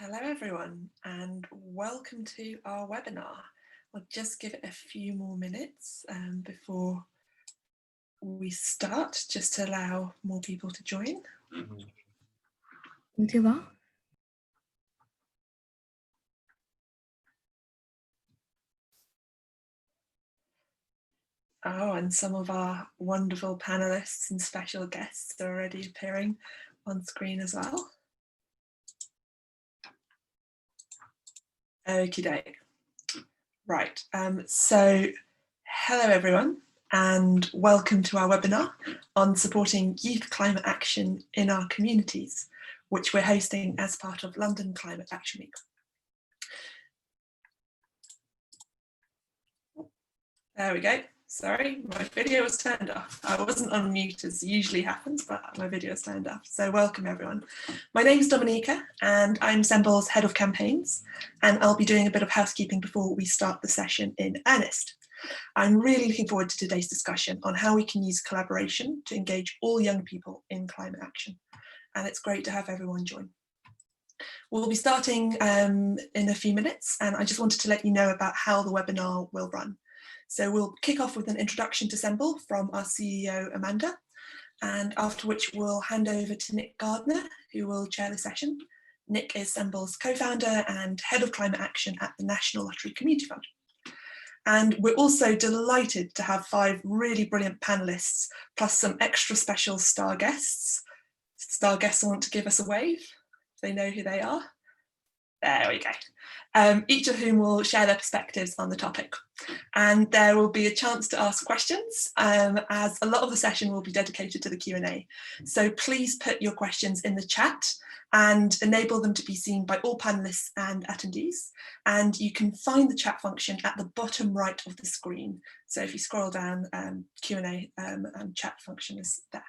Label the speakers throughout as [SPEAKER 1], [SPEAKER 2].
[SPEAKER 1] Hello everyone and welcome to our webinar. I'll just give it a few more minutes before we start, just to allow more people to join. Oh, and some of our wonderful panelists and special guests are already appearing on screen as well. Okie doke. Right, so hello everyone and welcome to our webinar on supporting youth climate action in our communities, which we're hosting as part of London Climate Action Week. There we go. Sorry, my video was turned off. I wasn't on mute as usually happens, but my video is turned off. So welcome everyone. My name is Dominica and I'm SEMBL's Head of Campaigns, and I'll be doing a bit of housekeeping before we start the session in earnest. I'm really looking forward to today's discussion on how we can use collaboration to engage all young people in climate action. And it's great to have everyone join. We'll be starting in a few minutes, and I just wanted to let you know about how the webinar will run. So we'll kick off with an introduction to SEMBL from our CEO, Amanda, and after which we'll hand over to Nick Gardner, who will chair the session. Nick is SEMBL's co-founder and head of climate action at the National Lottery Community Fund. And we're also delighted to have 5 really brilliant panelists, plus some extra special star guests. Star guests want to give us a wave. They know who they are. There we go. Each of whom will share their perspectives on the topic. And there will be a chance to ask questions, as a lot of the session will be dedicated to the Q&A. So please put your questions in the chat and enable them to be seen by all panelists and attendees. And you can find the chat function at the bottom right of the screen. So if you scroll down, Q&A and chat function is there.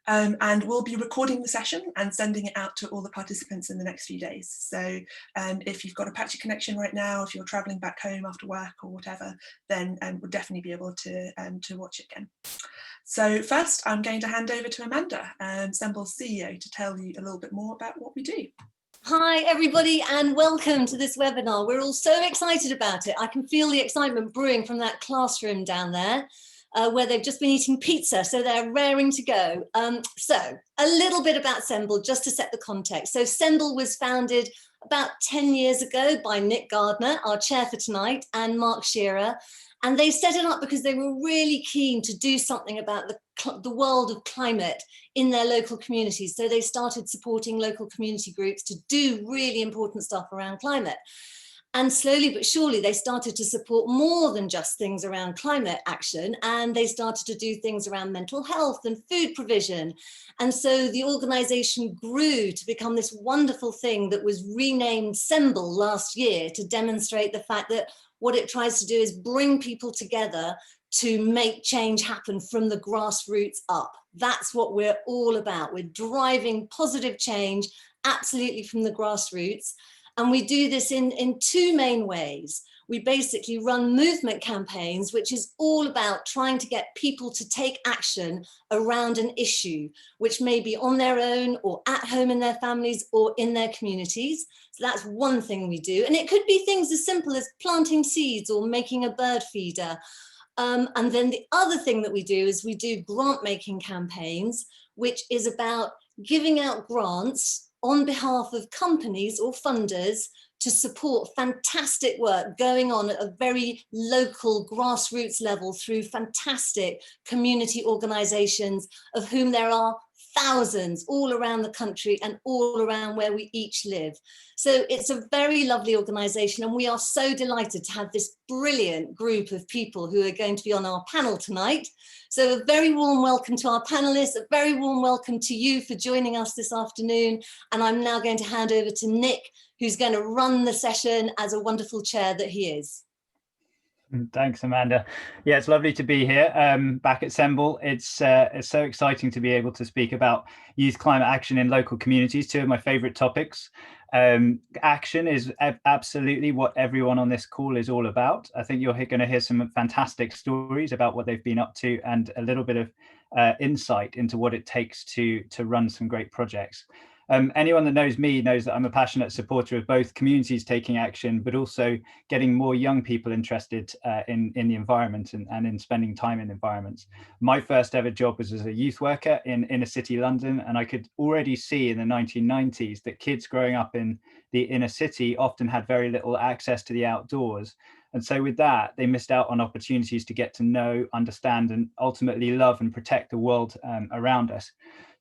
[SPEAKER 1] And we'll be recording the session and sending it out to all the participants in the next few days. So if you've got a patchy connection right now, if you're traveling back home after work or whatever, then we'll definitely be able to watch it again. So first, I'm going to hand over to Amanda, SEMBL's CEO, to tell you a little bit more about what we do.
[SPEAKER 2] Hi everybody and welcome to this webinar. We're all so excited about it. I can feel the excitement brewing from that classroom down there. Where they've just been eating pizza, so they're raring to go. So a little bit about SEMBL, just to set the context. So SEMBL was founded about 10 years ago by Nick Gardner, our chair for tonight, and Mark Shearer. And they set it up because they were really keen to do something about the world of climate in their local communities. So they started supporting local community groups to do really important stuff around climate. And slowly but surely they started to support more than just things around climate action, and they started to do things around mental health and food provision. And so the organization grew to become this wonderful thing that was renamed SEMBL last year to demonstrate the fact that what it tries to do is bring people together to make change happen from the grassroots up. That's what we're all about. We're driving positive change absolutely from the grassroots. And we do this in 2 main ways. We basically run movement campaigns, which is all about trying to get people to take action around an issue, which may be on their own or at home in their families or in their communities. So that's one thing we do. And it could be things as simple as planting seeds or making a bird feeder. And then the other thing that we do is we do grant making campaigns, which is about giving out grants on behalf of companies or funders to support fantastic work going on at a very local grassroots level through fantastic community organizations, of whom there are thousands all around the country and all around where we each live. So it's a very lovely organization, and we are so delighted to have this brilliant group of people who are going to be on our panel tonight. So a very warm welcome to our panelists, a very warm welcome to you for joining us this afternoon. And I'm now going to hand over to Nick, who's going to run the session as a wonderful chair that he is.
[SPEAKER 3] Thanks, Amanda. Yeah, it's lovely to be here back at SEMBL. It's so exciting to be able to speak about youth climate action in local communities, 2 of my favorite topics. Action is absolutely what everyone on this call is all about. I think you're going to hear some fantastic stories about what they've been up to and a little bit of insight into what it takes to run some great projects. Anyone that knows me knows that I'm a passionate supporter of both communities taking action, but also getting more young people interested in the environment and in spending time in environments. My first ever job was as a youth worker in inner city London, and I could already see in the 1990s that kids growing up in the inner city often had very little access to the outdoors. And so with that, they missed out on opportunities to get to know, understand, and ultimately love and protect the world around us.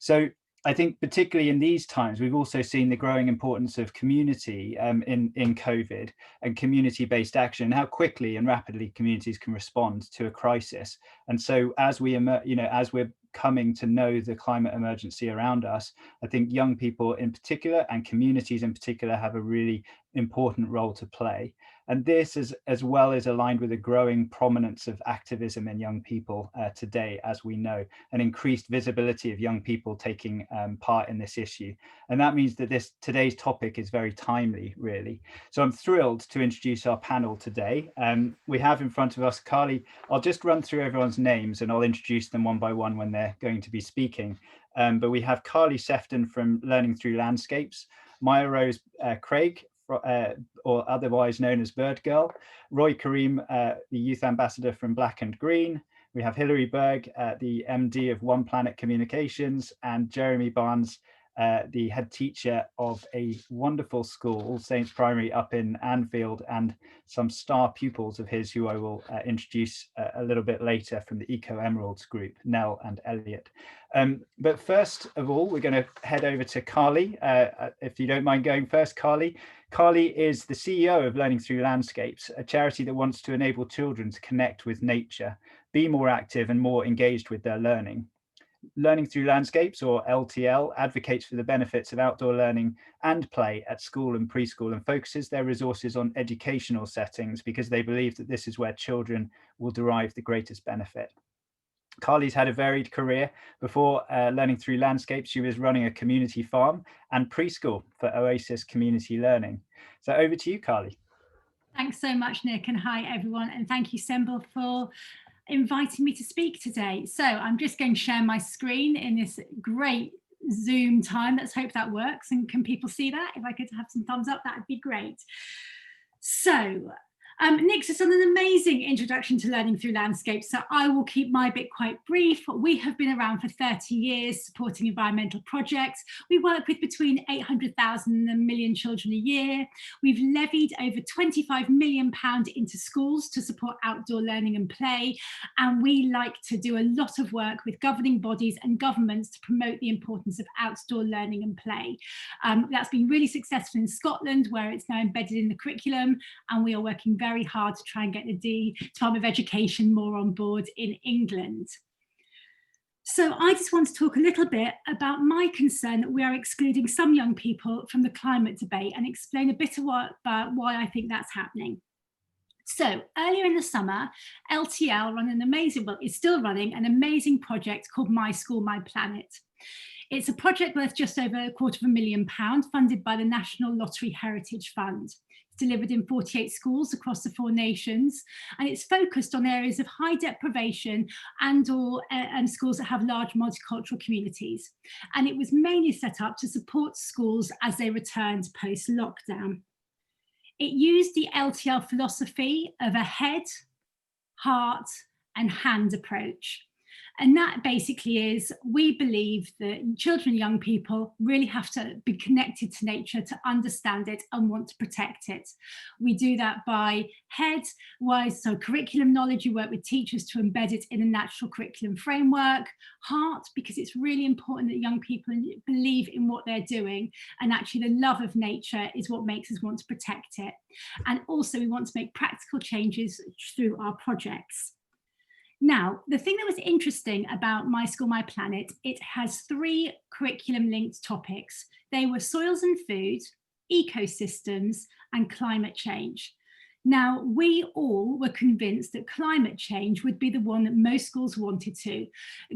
[SPEAKER 3] So I think particularly in these times, we've also seen the growing importance of community in COVID and community-based action, how quickly and rapidly communities can respond to a crisis. And so as we, as we're coming to know the climate emergency around us, I think young people in particular and communities in particular have a really important role to play. And this is as well as aligned with a growing prominence of activism in young people today, as we know, an increased visibility of young people taking part in this issue. And that means that today's topic is very timely, really. So I'm thrilled to introduce our panel today. We have in front of us Carly. I'll just run through everyone's names and I'll introduce them one by one when they're going to be speaking. But we have Carly Sefton from Learning Through Landscapes, Maya Rose Craig, or otherwise known as Birdgirl, Roy Kareem, the Youth Ambassador from Black and Green. We have Hilary Berg, the MD of One Planet Communications, and Jeremy Barnes, the head teacher of a wonderful school, All Saints Primary up in Anfield, and some star pupils of his who I will introduce a little bit later from the Eco Emeralds group, Nell and Elliot. But first of all, we're going to head over to Carly, if you don't mind going first, Carly. Carly is the CEO of Learning Through Landscapes, a charity that wants to enable children to connect with nature, be more active and more engaged with their learning. Learning Through Landscapes, or LTL, advocates for the benefits of outdoor learning and play at school and preschool and focuses their resources on educational settings because they believe that this is where children will derive the greatest benefit. Carly's had a varied career. Before Learning Through Landscapes, she was running a community farm and preschool for Oasis Community Learning. So over to you, Carly.
[SPEAKER 4] Thanks so much, Nick, and hi everyone, and thank you, Sembel, for inviting me to speak today. So I'm just going to share my screen in this great Zoom time. Let's hope that works. And can people see that? If I could have some thumbs up, that would be great. So Nick's just done an amazing introduction to Learning Through Landscapes, so I will keep my bit quite brief. We have been around for 30 years supporting environmental projects. We work with between 800,000 and 1 million children a year. We've levied over £25 million into schools to support outdoor learning and play, and we like to do a lot of work with governing bodies and governments to promote the importance of outdoor learning and play. That's been really successful in Scotland, where it's now embedded in the curriculum, and we are working very hard to try and get the Department of Education more on board in England. So I just want to talk a little bit about my concern that we are excluding some young people from the climate debate and explain a bit about why I think that's happening. So earlier in the summer, LTL ran an amazing, well, it's still running an amazing project called My School, My Planet. It's a project worth just over £250,000 funded by the National Lottery Heritage Fund. Delivered in 48 schools across the 4 nations, and it's focused on areas of high deprivation and schools that have large multicultural communities. And it was mainly set up to support schools as they returned post-lockdown. It used the LTL philosophy of a head, heart, and hand approach. And that basically is, we believe that children and young people really have to be connected to nature to understand it and want to protect it. We do that by head-wise, so curriculum knowledge, you work with teachers to embed it in a natural curriculum framework. Heart, because it's really important that young people believe in what they're doing, and actually the love of nature is what makes us want to protect it. And also we want to make practical changes through our projects. Now, the thing that was interesting about My School, My Planet, it has 3 curriculum-linked topics. They were soils and food, ecosystems, and climate change. Now, we all were convinced that climate change would be the one that most schools wanted to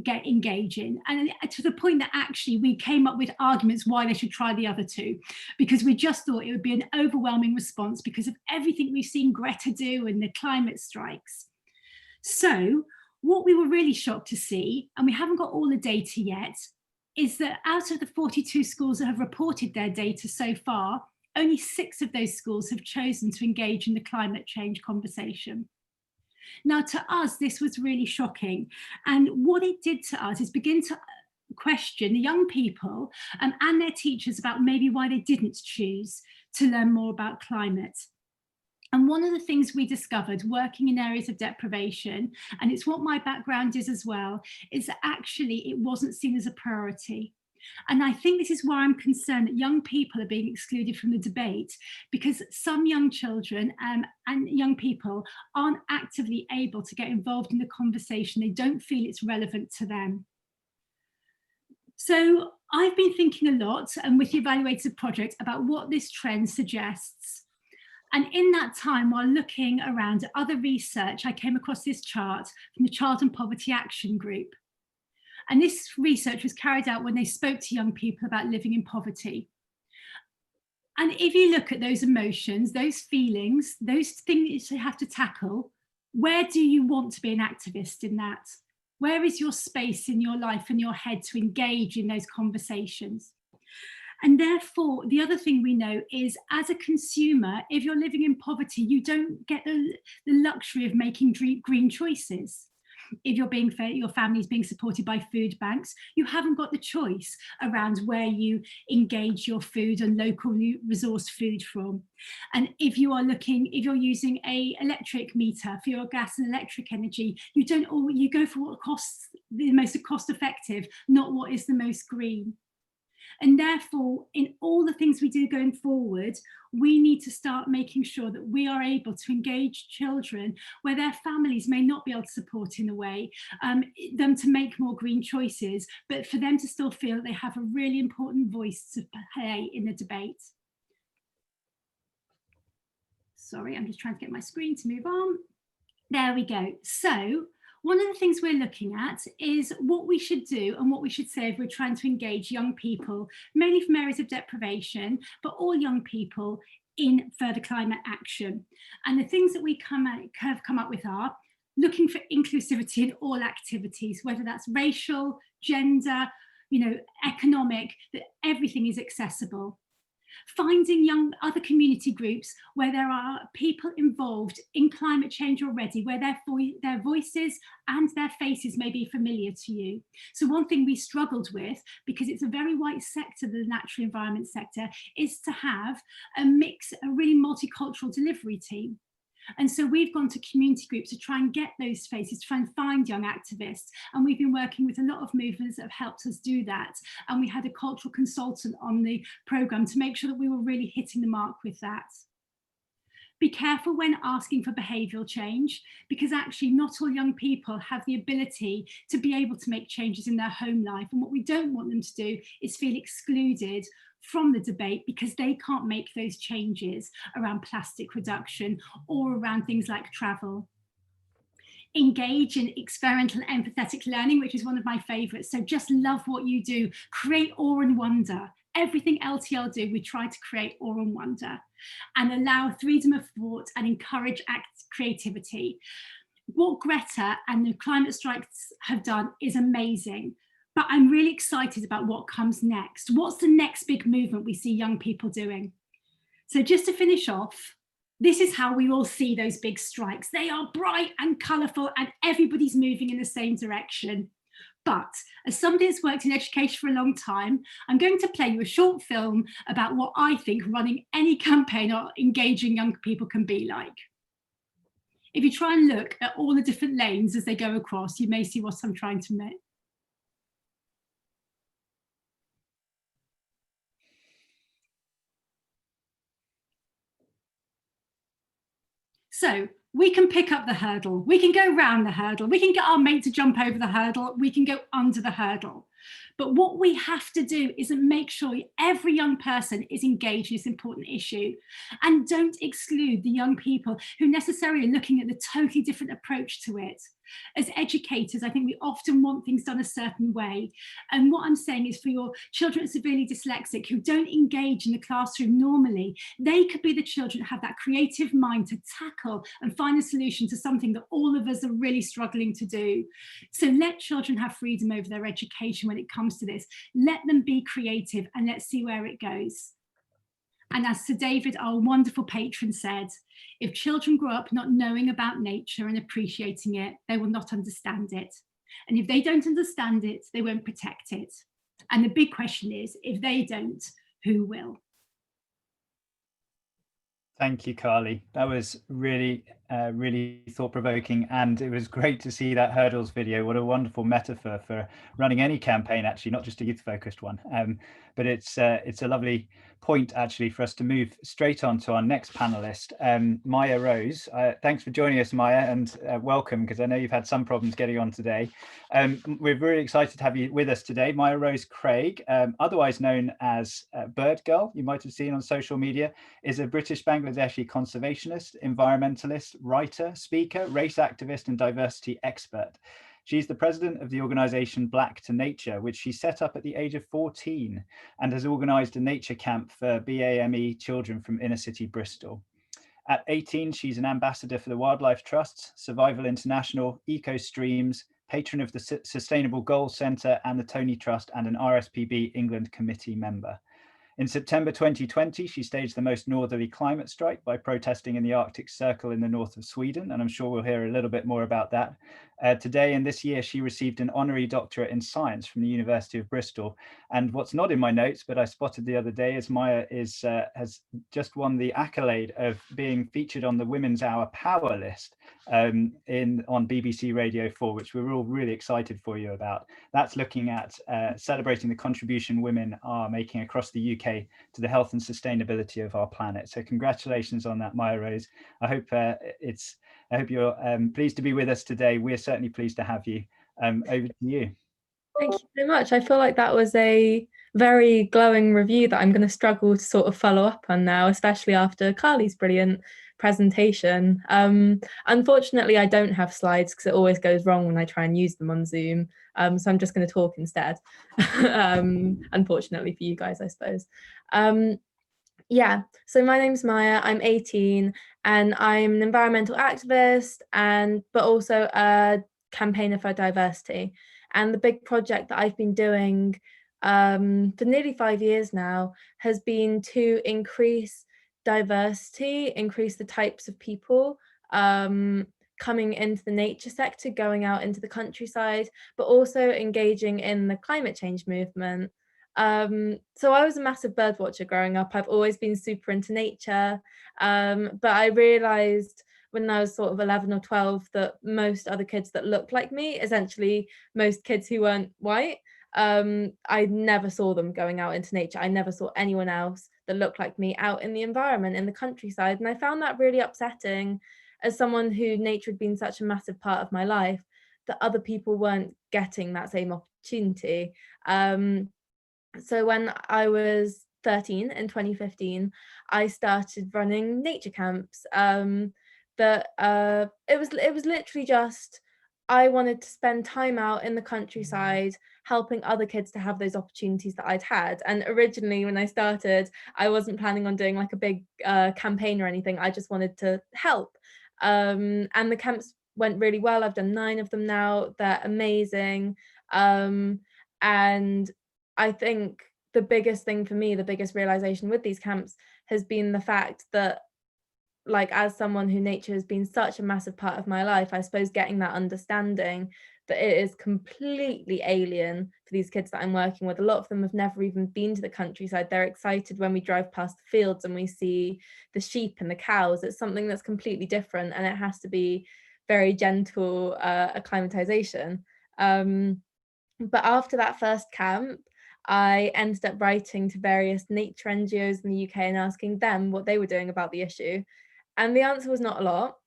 [SPEAKER 4] engage in. And to the point that actually we came up with arguments why they should try the other 2, because we just thought it would be an overwhelming response because of everything we've seen Greta do and the climate strikes. So what we were really shocked to see, and we haven't got all the data yet, is that out of the 42 schools that have reported their data so far, only 6 of those schools have chosen to engage in the climate change conversation. Now, to us, this was really shocking. And what it did to us is begin to question the young people and their teachers about maybe why they didn't choose to learn more about climate. And one of the things we discovered working in areas of deprivation, and it's what my background is as well, is that actually it wasn't seen as a priority. And I think this is why I'm concerned that young people are being excluded from the debate, because some young children and young people aren't actively able to get involved in the conversation. They don't feel it's relevant to them. So I've been thinking a lot, and with the Evaluated project, about what this trend suggests. And in that time, while looking around at other research, I came across this chart from the Child and Poverty Action Group. And this research was carried out when they spoke to young people about living in poverty. And if you look at those emotions, those feelings, those things you have to tackle, where do you want to be an activist in that? Where is your space in your life and your head to engage in those conversations? And therefore, the other thing we know is, as a consumer, if you're living in poverty, you don't get the luxury of making green choices. If you're being fed, your family is being supported by food banks, you haven't got the choice around where you engage your food and locally resourced food from. And if you are if you're using a electric meter for your gas and electric energy, you go for what costs the most cost effective, not what is the most green. And therefore, in all the things we do going forward, we need to start making sure that we are able to engage children where their families may not be able to support in a way, them to make more green choices, but for them to still feel that they have a really important voice to play in the debate. Sorry, I'm just trying to get my screen to move on. There we go. So, one of the things we're looking at is what we should do and what we should say if we're trying to engage young people, mainly from areas of deprivation, but all young people in further climate action. And the things that we have come up with are looking for inclusivity in all activities, whether that's racial, gender, economic, that everything is accessible. Finding other community groups where there are people involved in climate change already, where their voices and their faces may be familiar to you. So one thing we struggled with, because it's a very white sector, the natural environment sector, is to have a really multicultural delivery team. And so we've gone to community groups to try and get those faces, to try and find young activists. And we've been working with a lot of movements that have helped us do that. And we had a cultural consultant on the programme to make sure that we were really hitting the mark with that. Be careful when asking for behavioural change, because actually not all young people have the ability to be able to make changes in their home life. And what we don't want them to do is feel excluded from the debate because they can't make those changes around plastic reduction or around things like travel. Engage in experimental and empathetic learning, which is one of my favourites. So just love what you do, create awe and wonder. Everything LTL do, we try to create awe and wonder, and allow freedom of thought and encourage creativity. What Greta and the climate strikes have done is amazing. But I'm really excited about what comes next. What's the next big movement we see young people doing? So just to finish off, this is how we all see those big strikes. They are bright and colourful and everybody's moving in the same direction. But as somebody that's worked in education for a long time, I'm going to play you a short film about what I think running any campaign or engaging young people can be like. If you try and look at all the different lanes as they go across, you may see what I'm trying to make. So we can pick up the hurdle, we can go round the hurdle, we can get our mate to jump over the hurdle, we can go under the hurdle. But what we have to do is make sure every young person is engaged in this important issue, and don't exclude the young people who necessarily are looking at the totally different approach to it. As educators, I think we often want things done a certain way. And what I'm saying is, for your children severely dyslexic who don't engage in the classroom normally, they could be the children that have that creative mind to tackle and find a solution to something that all of us are really struggling to do. So let children have freedom over their education when it comes to this. Let them be creative and let's see where it goes. And as Sir David, our wonderful patron, said, if children grow up not knowing about nature and appreciating it, they will not understand it. And if they don't understand it, they won't protect it. And the big question is, if they don't, who will?
[SPEAKER 3] Thank you, Carly. That was really, really thought-provoking, and it was great to see that hurdles video. What a wonderful metaphor for running any campaign, actually, not just a youth-focused one. But it's a lovely point, actually, for us to move straight on to our next panelist, Maya Rose. Thanks for joining us, Maya, and welcome, because I know you've had some problems getting on today. We're really excited to have you with us today. Maya Rose Craig, otherwise known as Birdgirl, you might have seen on social media, is a British Bangladeshi conservationist, environmentalist, writer, speaker, race activist, and diversity expert. She's the president of the organisation Black to Nature, which she set up at the age of 14 and has organised a nature camp for BAME children from inner city Bristol. At 18, she's an ambassador for the Wildlife Trust, Survival International, EcoStreams, patron of the Sustainable Goals Centre and the Tony Trust, and an RSPB England committee member. In September 2020, she staged the most northerly climate strike by protesting in the Arctic Circle in the north of Sweden, and I'm sure we'll hear a little bit more about that. Today and this year, she received an honorary doctorate in science from the University of Bristol. And what's not in my notes, but I spotted the other day, is Maya has just won the accolade of being featured on the Women's Hour Power list on BBC Radio 4, which we're all really excited for you about. That's looking at celebrating the contribution women are making across the UK to the health and sustainability of our planet. So congratulations on that, Maya Rose. I hope you're pleased to be with us today. We're certainly pleased to have you. Over to you.
[SPEAKER 5] Thank you so much. I feel like that was a very glowing review that I'm going to struggle to sort of follow up on now, especially after Carly's brilliant presentation. Unfortunately, I don't have slides because it always goes wrong when I try and use them on Zoom. So I'm just going to talk instead, unfortunately for you guys, I suppose. Yeah, so my name's Maya, I'm 18 and I'm an environmental activist but also a campaigner for diversity. And the big project that I've been doing for nearly 5 years now has been to increase diversity, increase the types of people coming into the nature sector, going out into the countryside, but also engaging in the climate change movement. So I was a massive bird watcher growing up. I've always been super into nature, but I realized when I was sort of 11 or 12 that most other kids that looked like me, essentially most kids who weren't white, I never saw them going out into nature. I never saw anyone else that looked like me out in the environment, in the countryside. And I found that really upsetting as someone who nature had been such a massive part of my life, that other people weren't getting that same opportunity. So when I was 13 in 2015, I started running nature camps. It was literally just, I wanted to spend time out in the countryside, helping other kids to have those opportunities that I'd had. And originally when I started, I wasn't planning on doing like a big campaign or anything. I just wanted to help. And the camps went really well. I've done 9 of them now. They're amazing. And I think the biggest thing for me, the biggest realization with these camps has been the fact that, like, as someone who nature has been such a massive part of my life, I suppose getting that understanding that it is completely alien for these kids that I'm working with. A lot of them have never even been to the countryside. They're excited when we drive past the fields and we see the sheep and the cows. It's something that's completely different, and it has to be very gentle acclimatization. But after that first camp, I ended up writing to various nature NGOs in the UK and asking them what they were doing about the issue. And the answer was not a lot,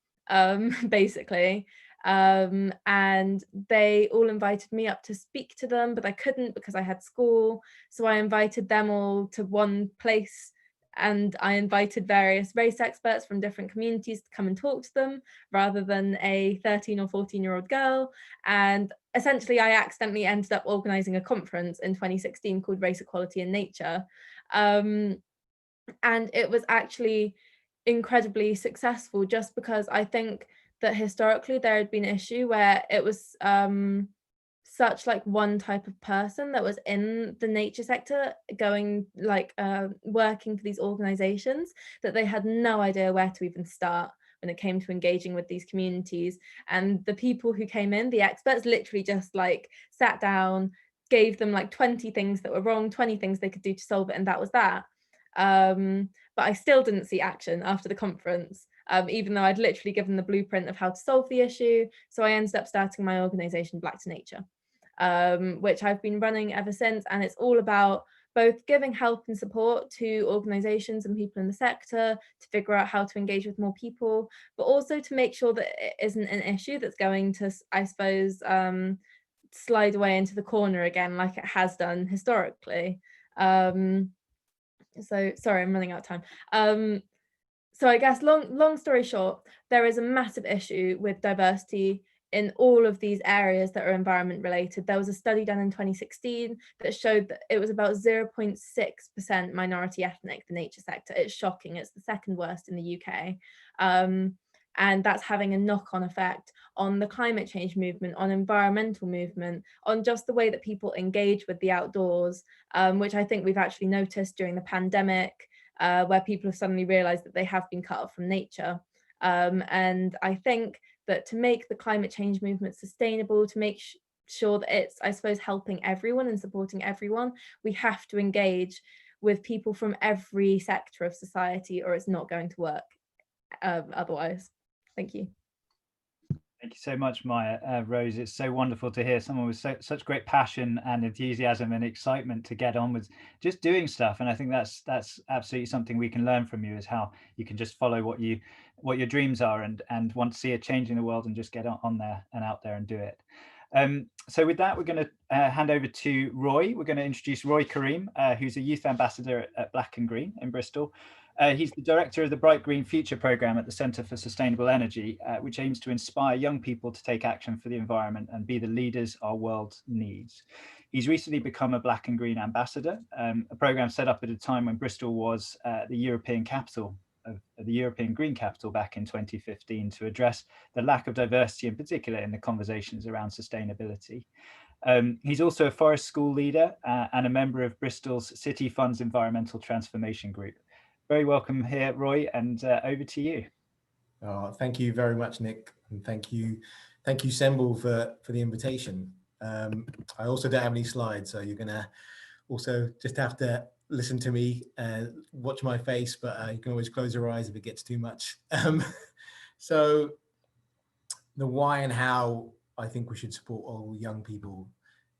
[SPEAKER 5] basically. And they all invited me up to speak to them, but I couldn't because I had school. So I invited them all to one place and I invited various race experts from different communities to come and talk to them rather than a 13 or 14-year-old girl. And essentially I accidentally ended up organising a conference in 2016 called Race Equality in Nature. And it was actually incredibly successful, just because I think that historically there had been an issue where it was such like one type of person that was in the nature sector going like working for these organizations, that they had no idea where to even start when it came to engaging with these communities. And the people who came in, the experts, literally just like sat down, gave them like 20 things that were wrong, 20 things they could do to solve it, and that was that. But I still didn't see action after the conference, even though I'd literally given the blueprint of how to solve the issue. So I ended up starting my organization, Black to Nature, which I've been running ever since. And it's all about both giving help and support to organizations and people in the sector to figure out how to engage with more people, but also to make sure that it isn't an issue that's going to, I suppose, slide away into the corner again, like it has done historically. So sorry, I'm running out of time. So I guess long story short, there is a massive issue with diversity in all of these areas that are environment related. There was a study done in 2016 that showed that it was about 0.6% minority ethnic, the nature sector. It's shocking. It's the second worst in the UK. And that's having a knock-on effect on the climate change movement, on environmental movement, on just the way that people engage with the outdoors, which I think we've actually noticed during the pandemic, where people have suddenly realized that they have been cut off from nature. And I think that to make the climate change movement sustainable, to make sure that it's, I suppose, helping everyone and supporting everyone, we have to engage with people from every sector of society, or it's not going to work otherwise. Thank you.
[SPEAKER 3] Thank you so much, Maya. Rose, it's so wonderful to hear someone with such great passion and enthusiasm and excitement to get on with just doing stuff. And I think that's absolutely something we can learn from you, is how you can just follow what your dreams are and want to see a change in the world and just get on there and out there and do it. So with that, we're going to hand over to Roy. We're going to introduce Roy Kareem, who's a youth ambassador at Black and Green in Bristol. He's the director of the Bright Green Future programme at the Centre for Sustainable Energy, which aims to inspire young people to take action for the environment and be the leaders our world needs. He's recently become a Black and Green ambassador, a programme set up at a time when Bristol was the European capital of the European Green Capital back in 2015, to address the lack of diversity, in particular in the conversations around sustainability. He's also a forest school leader and a member of Bristol's City Funds Environmental Transformation Group. Very welcome here, Roy, and over to you.
[SPEAKER 6] Thank you very much, Nick, and thank you, Semble, for the invitation. I also don't have any slides, so you're gonna also just have to listen to me and watch my face, but you can always close your eyes if it gets too much. So the why and how I think we should support all young people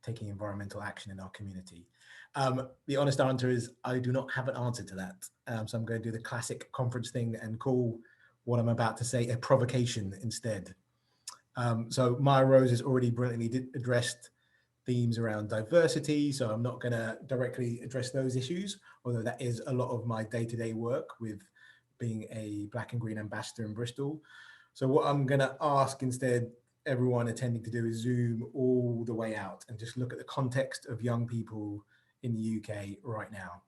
[SPEAKER 6] taking environmental action in our community. The honest answer is I do not have an answer to that. So I'm going to do the classic conference thing and call what I'm about to say a provocation instead. So Maya Rose has already brilliantly addressed themes around diversity, so I'm not going to directly address those issues, although that is a lot of my day-to-day work with being a Black and Green ambassador in Bristol. So what I'm going to ask instead everyone attending to do is zoom all the way out and just look at the context of young people in the UK right now.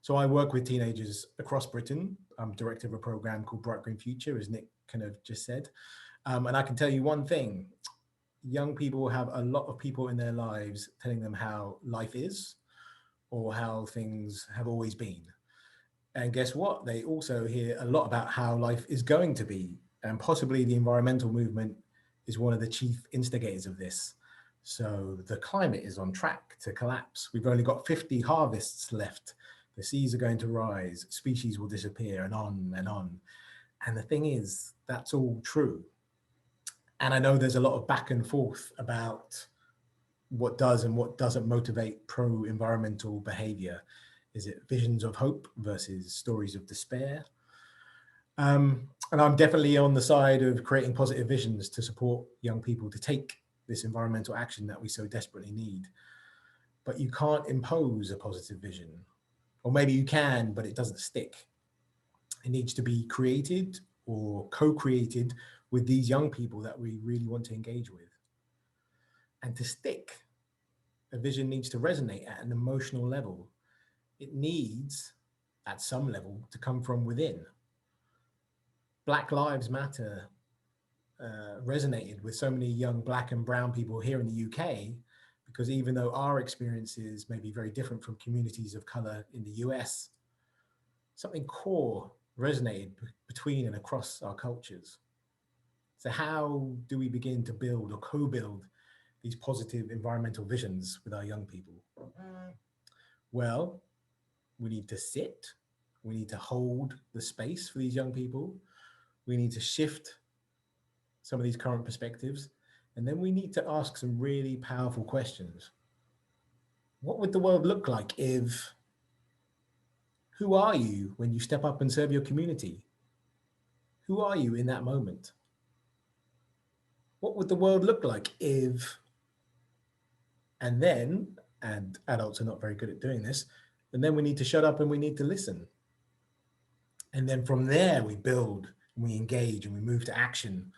[SPEAKER 6] So I work with teenagers across Britain. I'm director of a program called Bright Green Future, as Nick kind of just said. And I can tell you one thing: young people have a lot of people in their lives telling them how life is or how things have always been. And guess what? They also hear a lot about how life is going to be. And possibly the environmental movement is one of the chief instigators of this. So the climate is on track to collapse. We've only got 50 harvests left. The seas are going to rise, species will disappear, and on and on. And the thing is, that's all true. And I know there's a lot of back and forth about what does and what doesn't motivate pro-environmental behavior. Is it visions of hope versus stories of despair? And I'm definitely on the side of creating positive visions to support young people to take this environmental action that we so desperately need. But you can't impose a positive vision Or maybe you can, but it doesn't stick. It needs to be created or co-created with these young people that we really want to engage with. And to stick, a vision needs to resonate at an emotional level. It needs, at some level, to come from within. Black Lives Matter resonated with so many young Black and brown people here in the UK, because even though our experiences may be very different from communities of color in the US, something core resonated between and across our cultures. So how do we begin to build or co-build these positive environmental visions with our young people? Well, we need to sit, we need to hold the space for these young people, we need to shift some of these current perspectives, and then we need to ask some really powerful questions. What would the world look like if, who are you when you step up and serve your community? Who are you in that moment? What would the world look like if, and then, and adults are not very good at doing this, and then we need to shut up and we need to listen. And then from there we build and we engage and we move to action.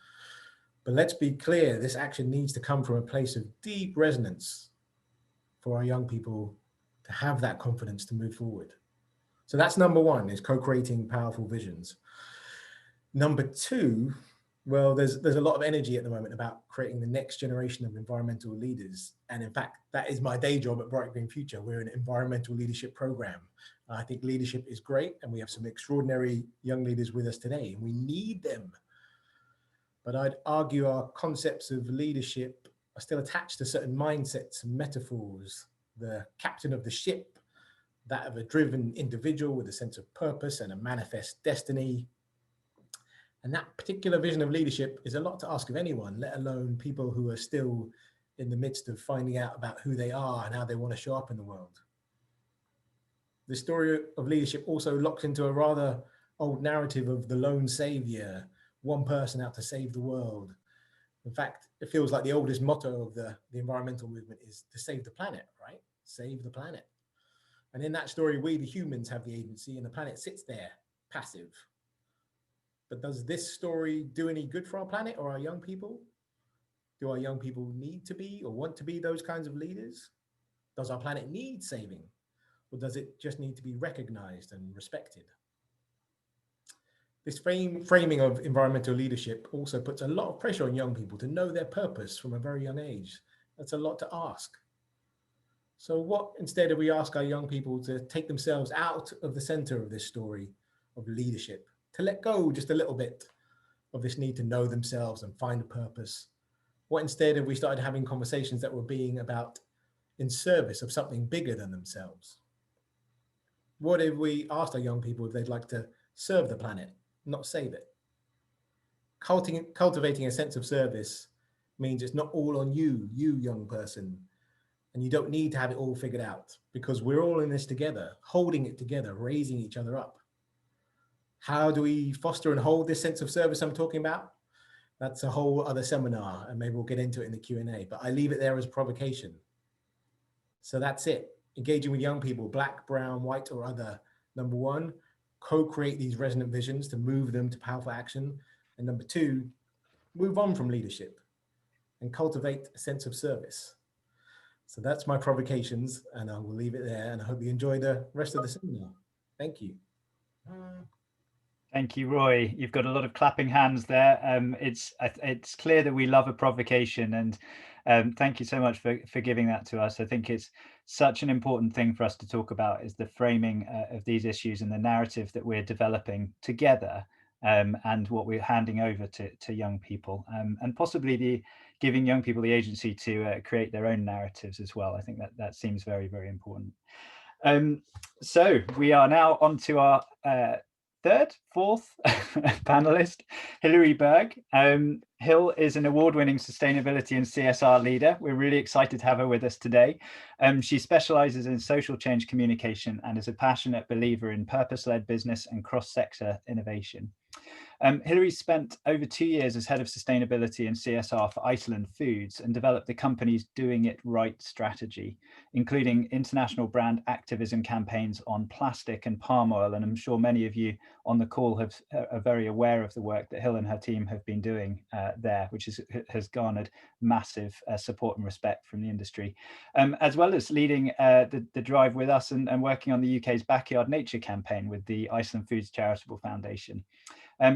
[SPEAKER 6] But let's be clear, this action needs to come from a place of deep resonance for our young people to have that confidence to move forward. So that's number one, is co-creating powerful visions. Number two, well, there's a lot of energy at the moment about creating the next generation of environmental leaders. And in fact, that is my day job at Bright Green Future. We're an environmental leadership program. I think leadership is great, and we have some extraordinary young leaders with us today, and we need them. But I'd argue our concepts of leadership are still attached to certain mindsets and metaphors. The captain of the ship, that of a driven individual with a sense of purpose and a manifest destiny. And that particular vision of leadership is a lot to ask of anyone, let alone people who are still in the midst of finding out about who they are and how they want to show up in the world. The story of leadership also locks into a rather old narrative of the lone savior, one person out to save the world. In fact, it feels like the oldest motto of the environmental movement is to save the planet, right? Save the planet. And in that story, we, the humans, have the agency and the planet sits there, passive. But does this story do any good for our planet or our young people? Do our young people need to be or want to be those kinds of leaders? Does our planet need saving? Or does it just need to be recognized and respected? This framing of environmental leadership also puts a lot of pressure on young people to know their purpose from a very young age. That's a lot to ask. So what instead do we ask our young people to take themselves out of the center of this story of leadership, to let go just a little bit of this need to know themselves and find a purpose? What instead have we started having conversations that were being about in service of something bigger than themselves? What if we asked our young people if they'd like to serve the planet, not save it? Cultivating a sense of service means it's not all on you, young person, and you don't need to have it all figured out, because we're all in this together, holding it together, raising each other up. How do we foster and hold this sense of service I'm talking about? That's a whole other seminar, and maybe we'll get into it in the Q&A, but I leave it there as provocation. So that's it. Engaging with young people, Black, brown, white, or other. Number one, co-create these resonant visions to move them to powerful action. And number two, move on from leadership and cultivate a sense of service. So that's my provocations, and I will leave it there, and I hope you enjoy the rest of the seminar. Thank you.
[SPEAKER 3] Thank you, Roy. You've got a lot of clapping hands there. It's clear that we love a provocation, and thank you so much for giving that to us. I think it's such an important thing for us to talk about, is the framing of these issues and the narrative that we're developing together, and what we're handing over to young people, and possibly giving young people the agency to create their own narratives as well. I think that seems very, very important. So we are now on to our fourth panelist, Hilary Berg. Hill is an award-winning sustainability and CSR leader. We're really excited to have her with us today. She specializes in social change communication and is a passionate believer in purpose-led business and cross-sector innovation. Hilary spent over 2 years as head of sustainability and CSR for Iceland Foods and developed the company's Doing It Right strategy, including international brand activism campaigns on plastic and palm oil. And I'm sure many of you on the call are very aware of the work that Hill and her team have been doing there, which has garnered massive support and respect from the industry, as well as leading the drive with us and working on the UK's Backyard Nature campaign with the Iceland Foods Charitable Foundation.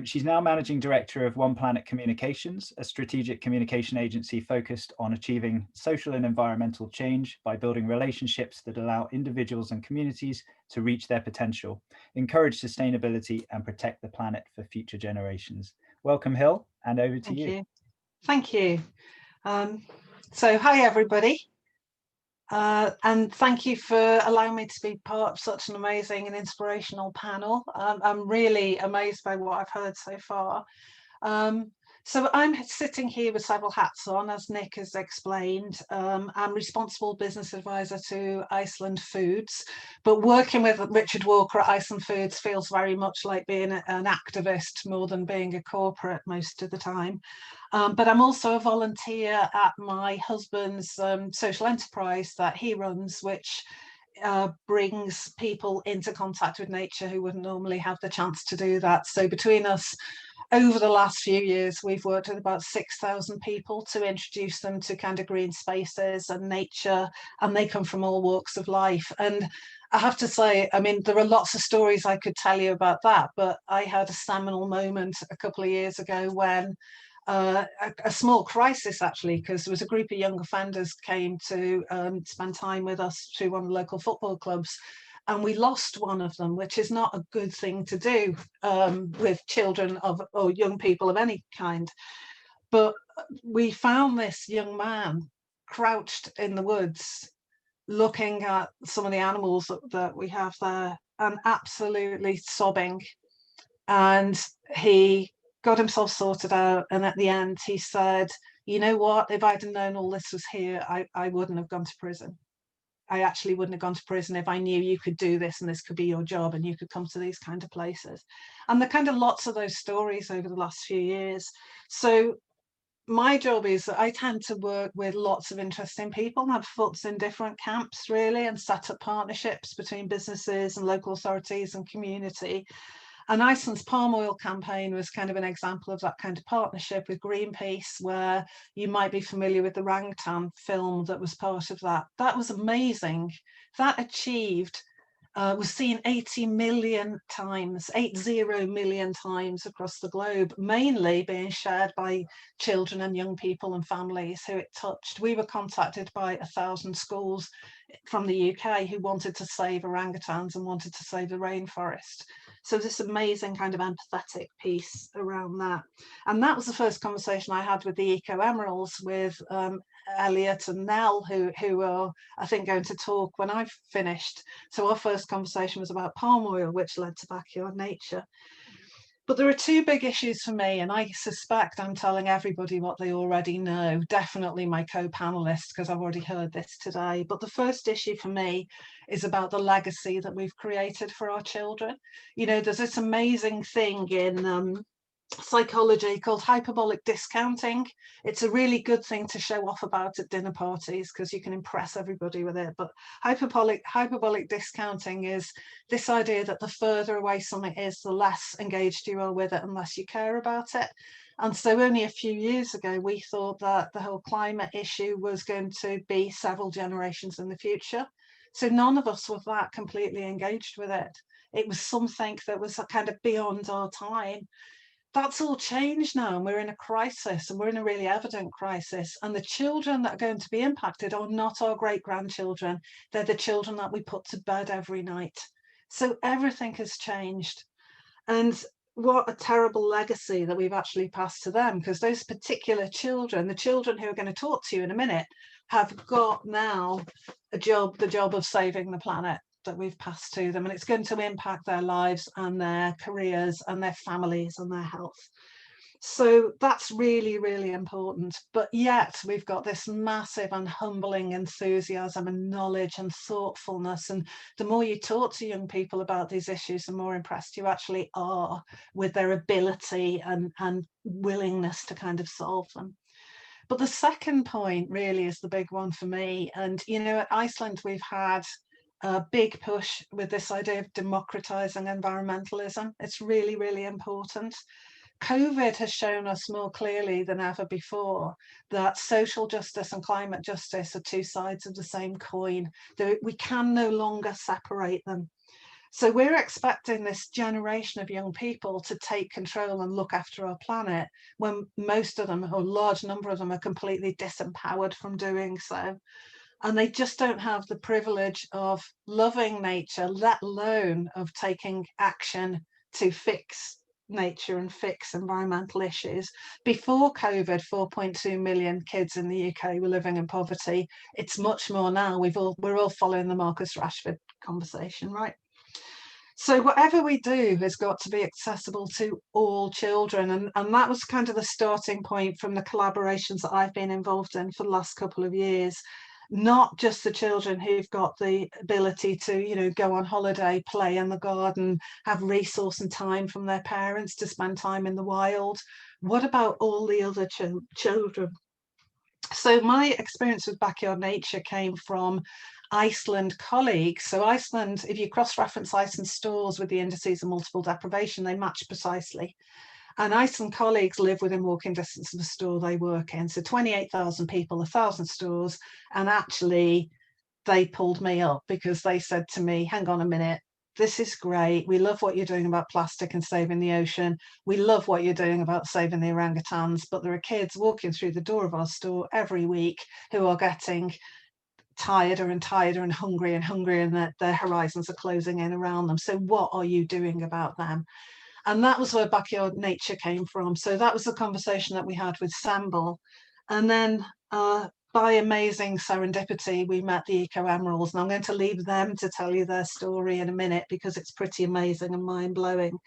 [SPEAKER 3] She's now managing director of One Planet Communications, a strategic communication agency focused on achieving social and environmental change by building relationships that allow individuals and communities to reach their potential, encourage sustainability, and protect the planet for future generations. Welcome, Hill, and over to you.
[SPEAKER 7] Thank you. So hi, everybody. And thank you for allowing me to be part of such an amazing and inspirational panel. I'm really amazed by what I've heard so far. So I'm sitting here with several hats on, as Nick has explained. I'm responsible business advisor to Iceland Foods, but working with Richard Walker at Iceland Foods feels very much like being an activist more than being a corporate most of the time. But I'm also a volunteer at my husband's social enterprise that he runs, which brings people into contact with nature who wouldn't normally have the chance to do that. So between us, over the last few years, we've worked with about 6,000 people to introduce them to kind of green spaces and nature, and they come from all walks of life. And I have to say, I mean, there are lots of stories I could tell you about that, but I had a seminal moment a couple of years ago when a small crisis, actually, because there was a group of young offenders came to spend time with us through one of the local football clubs, and we lost one of them, which is not a good thing to do with children or young people of any kind. But we found this young man crouched in the woods, looking at some of the animals that we have there and absolutely sobbing. And he got himself sorted out, and at the end he said, you know what, if I'd have known all this was here, I wouldn't have gone to prison. I actually wouldn't have gone to prison if I knew you could do this and this could be your job and you could come to these kind of places. And there are kind of lots of those stories over the last few years. So my job is that I tend to work with lots of interesting people and have foots in different camps, really, and set up partnerships between businesses and local authorities and community. And Iceland's palm oil campaign was kind of an example of that kind of partnership with Greenpeace, where you might be familiar with the orangutan film that was part of that. That was amazing. That achieved, was seen 80 million times across the globe, mainly being shared by children and young people and families who it touched. We were contacted by 1,000 schools from the UK who wanted to save orangutans and wanted to save the rainforest. So this amazing kind of empathetic piece around that. And that was the first conversation I had with the Eco Emeralds, with Elliot and Nell, who are, I think, going to talk when I've finished. So our first conversation was about palm oil, which led to Backyard Nature. But there are two big issues for me, and I suspect I'm telling everybody what they already know, definitely my co-panelists, because I've already heard this today. But the first issue for me is about the legacy that we've created for our children. You know, there's this amazing thing in psychology called hyperbolic discounting. It's a really good thing to show off about at dinner parties because you can impress everybody with it. But hyperbolic discounting is this idea that the further away something is, the less engaged you are with it, unless you care about it. And so only a few years ago, we thought that the whole climate issue was going to be several generations in the future. So none of us were that completely engaged with it. It was something that was kind of beyond our time. That's all changed now, and we're in a crisis, and we're in a really evident crisis. And the children that are going to be impacted are not our great-grandchildren. They're the children that we put to bed every night. So everything has changed. And what a terrible legacy that we've actually passed to them, because those particular children, the children who are going to talk to you in a minute, have got now the job of saving the planet that we've passed to them, and it's going to impact their lives and their careers and their families and their health. So that's really, really important. But yet we've got this massive and humbling enthusiasm and knowledge and thoughtfulness. And the more you talk to young people about these issues, the more impressed you actually are with their ability and willingness to kind of solve them. But the second point really is the big one for me. And, you know, at Iceland, we've had a big push with this idea of democratizing environmentalism. It's really, really important. COVID has shown us more clearly than ever before that social justice and climate justice are two sides of the same coin. We can no longer separate them. So we're expecting this generation of young people to take control and look after our planet when most of them, or a large number of them, are completely disempowered from doing so. And they just don't have the privilege of loving nature, let alone of taking action to fix nature and fix environmental issues. Before COVID, 4.2 million kids in the UK were living in poverty. It's much more now. We're all following the Marcus Rashford conversation, right? So whatever we do has got to be accessible to all children. And that was kind of the starting point from the collaborations that I've been involved in for the last couple of years. Not just the children who've got the ability to, you know, go on holiday, play in the garden, have resource and time from their parents to spend time in the wild. What about all the other children? So my experience with backyard nature came from Iceland colleagues. So Iceland, if you cross-reference Iceland stores with the indices of multiple deprivation, they match precisely. And Iceland colleagues live within walking distance of the store they work in. So 28,000 people, 1,000 stores. And actually, they pulled me up because they said to me, hang on a minute, this is great. We love what you're doing about plastic and saving the ocean. We love what you're doing about saving the orangutans. But there are kids walking through the door of our store every week who are getting tireder and tireder and hungrier, and their horizons are closing in around them. So what are you doing about them? And that was where backyard nature came from. So that was the conversation that we had with Semble. And then by amazing serendipity, we met the Eco Emeralds. And I'm going to leave them to tell you their story in a minute because it's pretty amazing and mind-blowing.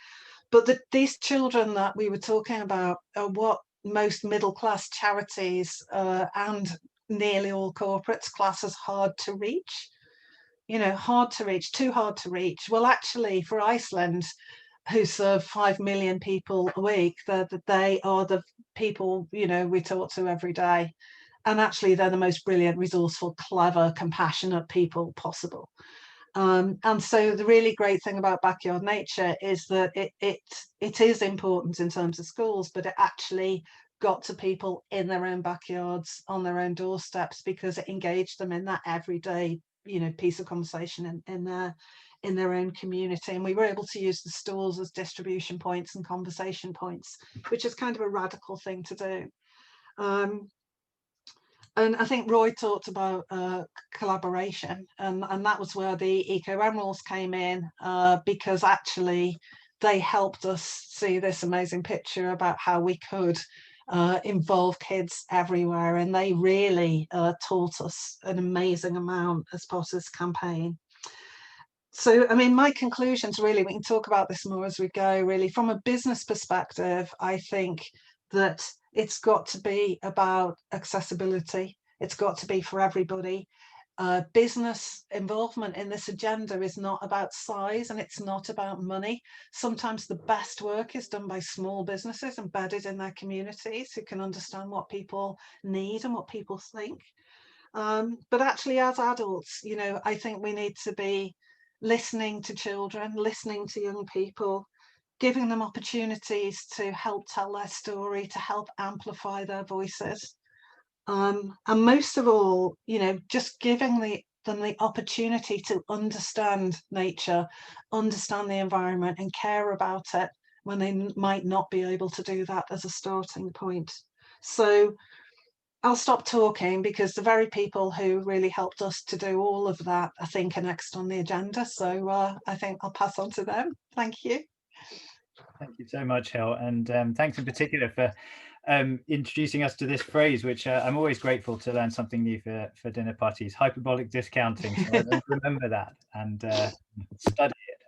[SPEAKER 7] But these children that we were talking about are what most middle-class charities and nearly all corporates class as hard to reach. You know, hard to reach, too hard to reach. Well, actually, for Iceland, who serve 5 million people a week, they are the people, you know, we talk to every day. And actually, they're the most brilliant, resourceful, clever, compassionate people possible. And so the really great thing about backyard nature is that it is important in terms of schools, but it actually got to people in their own backyards, on their own doorsteps, because it engaged them in that everyday, you know, piece of conversation in their own community. And we were able to use the stores as distribution points and conversation points, which is kind of a radical thing to do. And I think Roy talked about collaboration, and that was where the Eco Emeralds came in, because actually they helped us see this amazing picture about how we could involve kids everywhere. And they really taught us an amazing amount as part of this campaign. So, I mean, my conclusions really, we can talk about this more as we go, really. From a business perspective, I think that it's got to be about accessibility. It's got to be for everybody. Business involvement in this agenda is not about size and it's not about money. Sometimes the best work is done by small businesses embedded in their communities who can understand what people need and what people think. But actually, as adults, you know, I think we need to be listening to children, listening to young people, giving them opportunities to help tell their story, to help amplify their voices. And most of all, you know, just giving them the opportunity to understand nature, understand the environment and care about it when they might not be able to do that as a starting point. So I'll stop talking because the very people who really helped us to do all of that, I think, are next on the agenda. So I think I'll pass on to them. Thank you.
[SPEAKER 3] Thank you so much, Hel, and thanks in particular for introducing us to this phrase, which I'm always grateful to learn something new for dinner parties, hyperbolic discounting. So I remember that and study it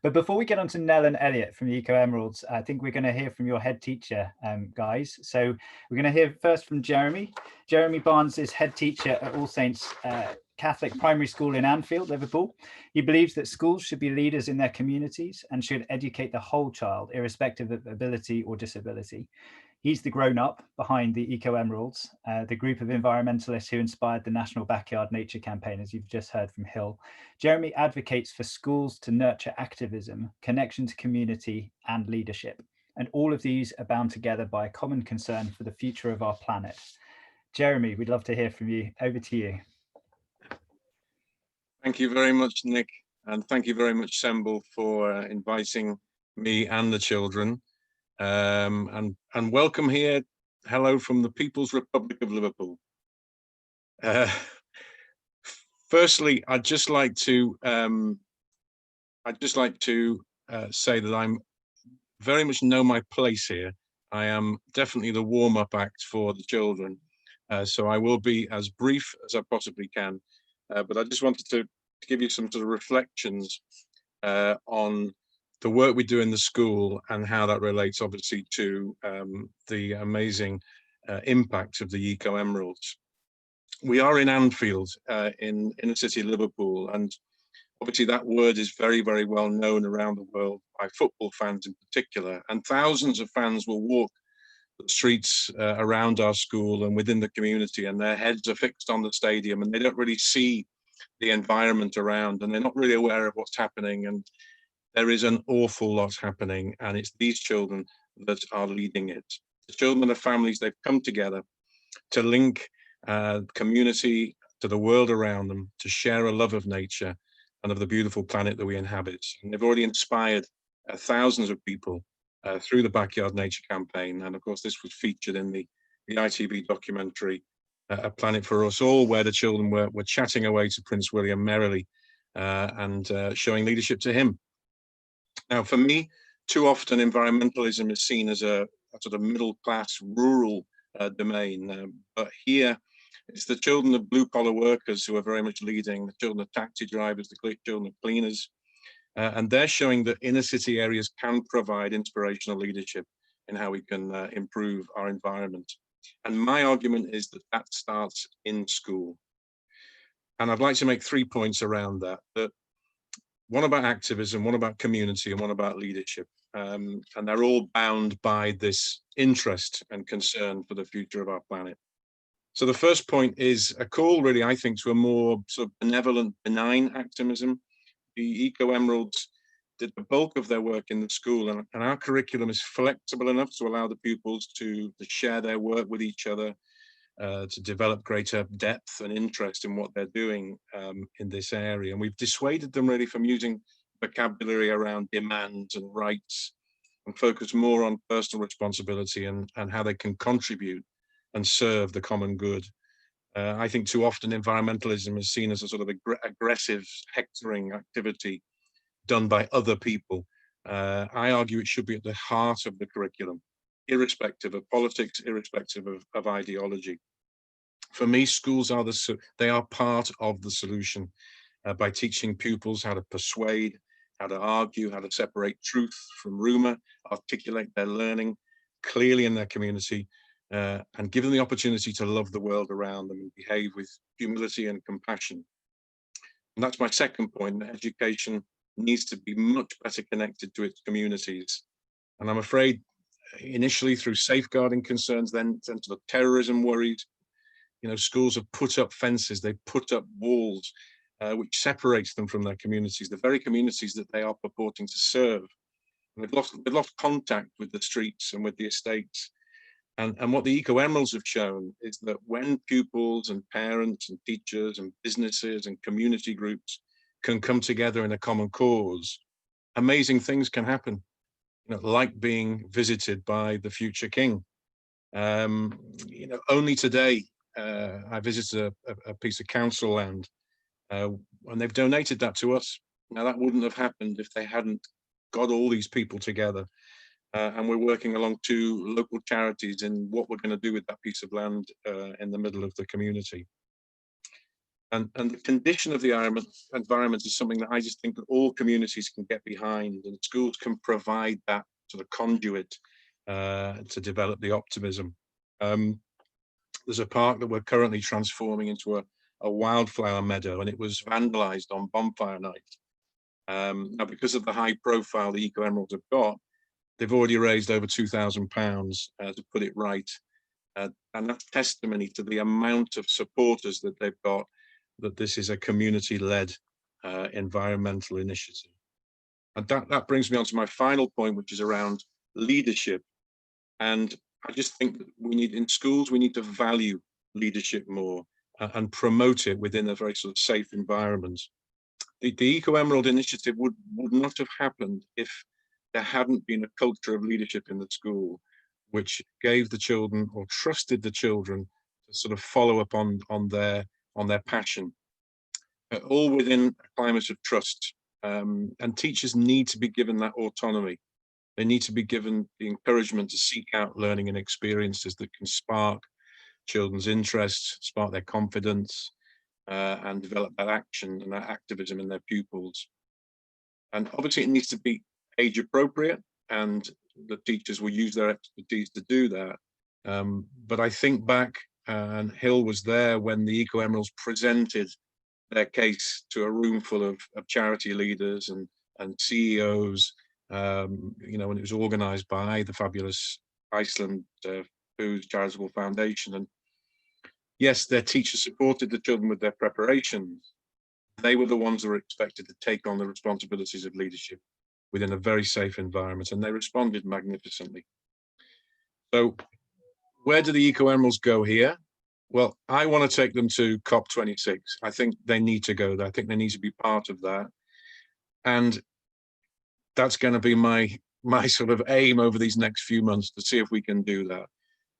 [SPEAKER 3] But before we get on to Nell and Elliot from the Eco Emeralds, I think we're going to hear from your head teacher, guys. So we're going to hear first from Jeremy. Jeremy Barnes is head teacher at All Saints Catholic Primary School in Anfield, Liverpool. He believes that schools should be leaders in their communities and should educate the whole child, irrespective of ability or disability. He's the grown-up behind the Eco Emeralds, the group of environmentalists who inspired the National Backyard Nature Campaign, as you've just heard from Hill. Jeremy advocates for schools to nurture activism, connection to community, and leadership. And all of these are bound together by a common concern for the future of our planet. Jeremy, we'd love to hear from you. Over to you.
[SPEAKER 8] Thank you very much, Nick, and thank you very much, Semble, for inviting me and the children. And welcome here. Hello from the People's Republic of Liverpool. Firstly, I'd just like to say that I'm very much know my place here. I am definitely the warm-up act for the children, so I will be as brief as I possibly can. But I just wanted to give you some sort of reflections on the work we do in the school and how that relates obviously to the amazing impact of the Eco Emeralds. We are in Anfield, in inner city Liverpool, and obviously that word is very, very well known around the world by football fans in particular, and thousands of fans will walk the streets around our school and within the community, and their heads are fixed on the stadium and they don't really see the environment around, and they're not really aware of what's happening. And there is an awful lot happening, and it's these children that are leading it. The children and families, they've come together to link community to the world around them, to share a love of nature and of the beautiful planet that we inhabit. And they've already inspired thousands of people through the Backyard Nature Campaign. And of course, this was featured in the ITV documentary, A Planet for Us All, where the children were chatting away to Prince William merrily and showing leadership to him. Now, for me, too often environmentalism is seen as a sort of middle-class rural domain, but here it's the children of blue-collar workers who are very much leading, the children of taxi drivers, the children of cleaners, and they're showing that inner city areas can provide inspirational leadership in how we can improve our environment. And my argument is that that starts in school. And I'd like to make 3 points around that. One about activism, one about community, and one about leadership. And they're all bound by this interest and concern for the future of our planet. So the first point is a call, really, I think, to a more sort of benevolent, benign activism. The Eco Emeralds did the bulk of their work in the school, and our curriculum is flexible enough to allow the pupils to share their work with each other, to develop greater depth and interest in what they're doing in this area. And we've dissuaded them really from using vocabulary around demands and rights, and focus more on personal responsibility and how they can contribute and serve the common good. I think too often environmentalism is seen as a sort of aggressive, hectoring activity done by other people. I argue it should be at the heart of the curriculum, irrespective of politics, irrespective of ideology. For me, schools are they are part of the solution by teaching pupils how to persuade, how to argue, how to separate truth from rumor, articulate their learning clearly in their community, and give them the opportunity to love the world around them and behave with humility and compassion. And that's my second point, that education needs to be much better connected to its communities. And I'm afraid initially through safeguarding concerns, then to the terrorism worries, you know, schools have put up fences, they've put up walls, which separates them from their communities, the very communities that they are purporting to serve. And they've lost contact with the streets and with the estates. And what the Eco Emeralds have shown is that when pupils and parents and teachers and businesses and community groups can come together in a common cause, amazing things can happen, you know, like being visited by the future king. You know, only today I visited a piece of council land, and they've donated that to us. Now that wouldn't have happened if they hadn't got all these people together. And we're working along 2 local charities in what we're going to do with that piece of land in the middle of the community. And the condition of the environment is something that I just think that all communities can get behind, and schools can provide that sort of conduit to develop the optimism. There's a park that we're currently transforming into a wildflower meadow, and it was vandalized on bonfire night. Now, because of the high profile the Eco Emeralds have got, they've already raised over £2,000 to put it right. And that's testimony to the amount of supporters that they've got, that this is a community-led environmental initiative. And that brings me on to my final point, which is around leadership. And I just think that in schools, we need to value leadership more and promote it within a very sort of safe environment. The Eco Emerald initiative would not have happened if there hadn't been a culture of leadership in the school, which gave the children, or trusted the children, to sort of follow up on their passion, all within a climate of trust. And teachers need to be given that autonomy. They need to be given the encouragement to seek out learning and experiences that can spark children's interests, spark their confidence, and develop that action and that activism in their pupils. And obviously it needs to be age appropriate, and the teachers will use their expertise to do that. But I think back, and Hill was there when the Eco Emeralds presented their case to a room full of charity leaders and CEOs, you know, when it was organized by the fabulous Iceland Food Charitable Foundation. And yes, their teachers supported the children with their preparations. They were the ones that were expected to take on the responsibilities of leadership within a very safe environment, and they responded magnificently. So where do the Eco Emeralds go here? Well, I want to take them to COP26. I think they need to go there. I think they need to be part of that. And that's going to be my sort of aim over these next few months, to see if we can do that.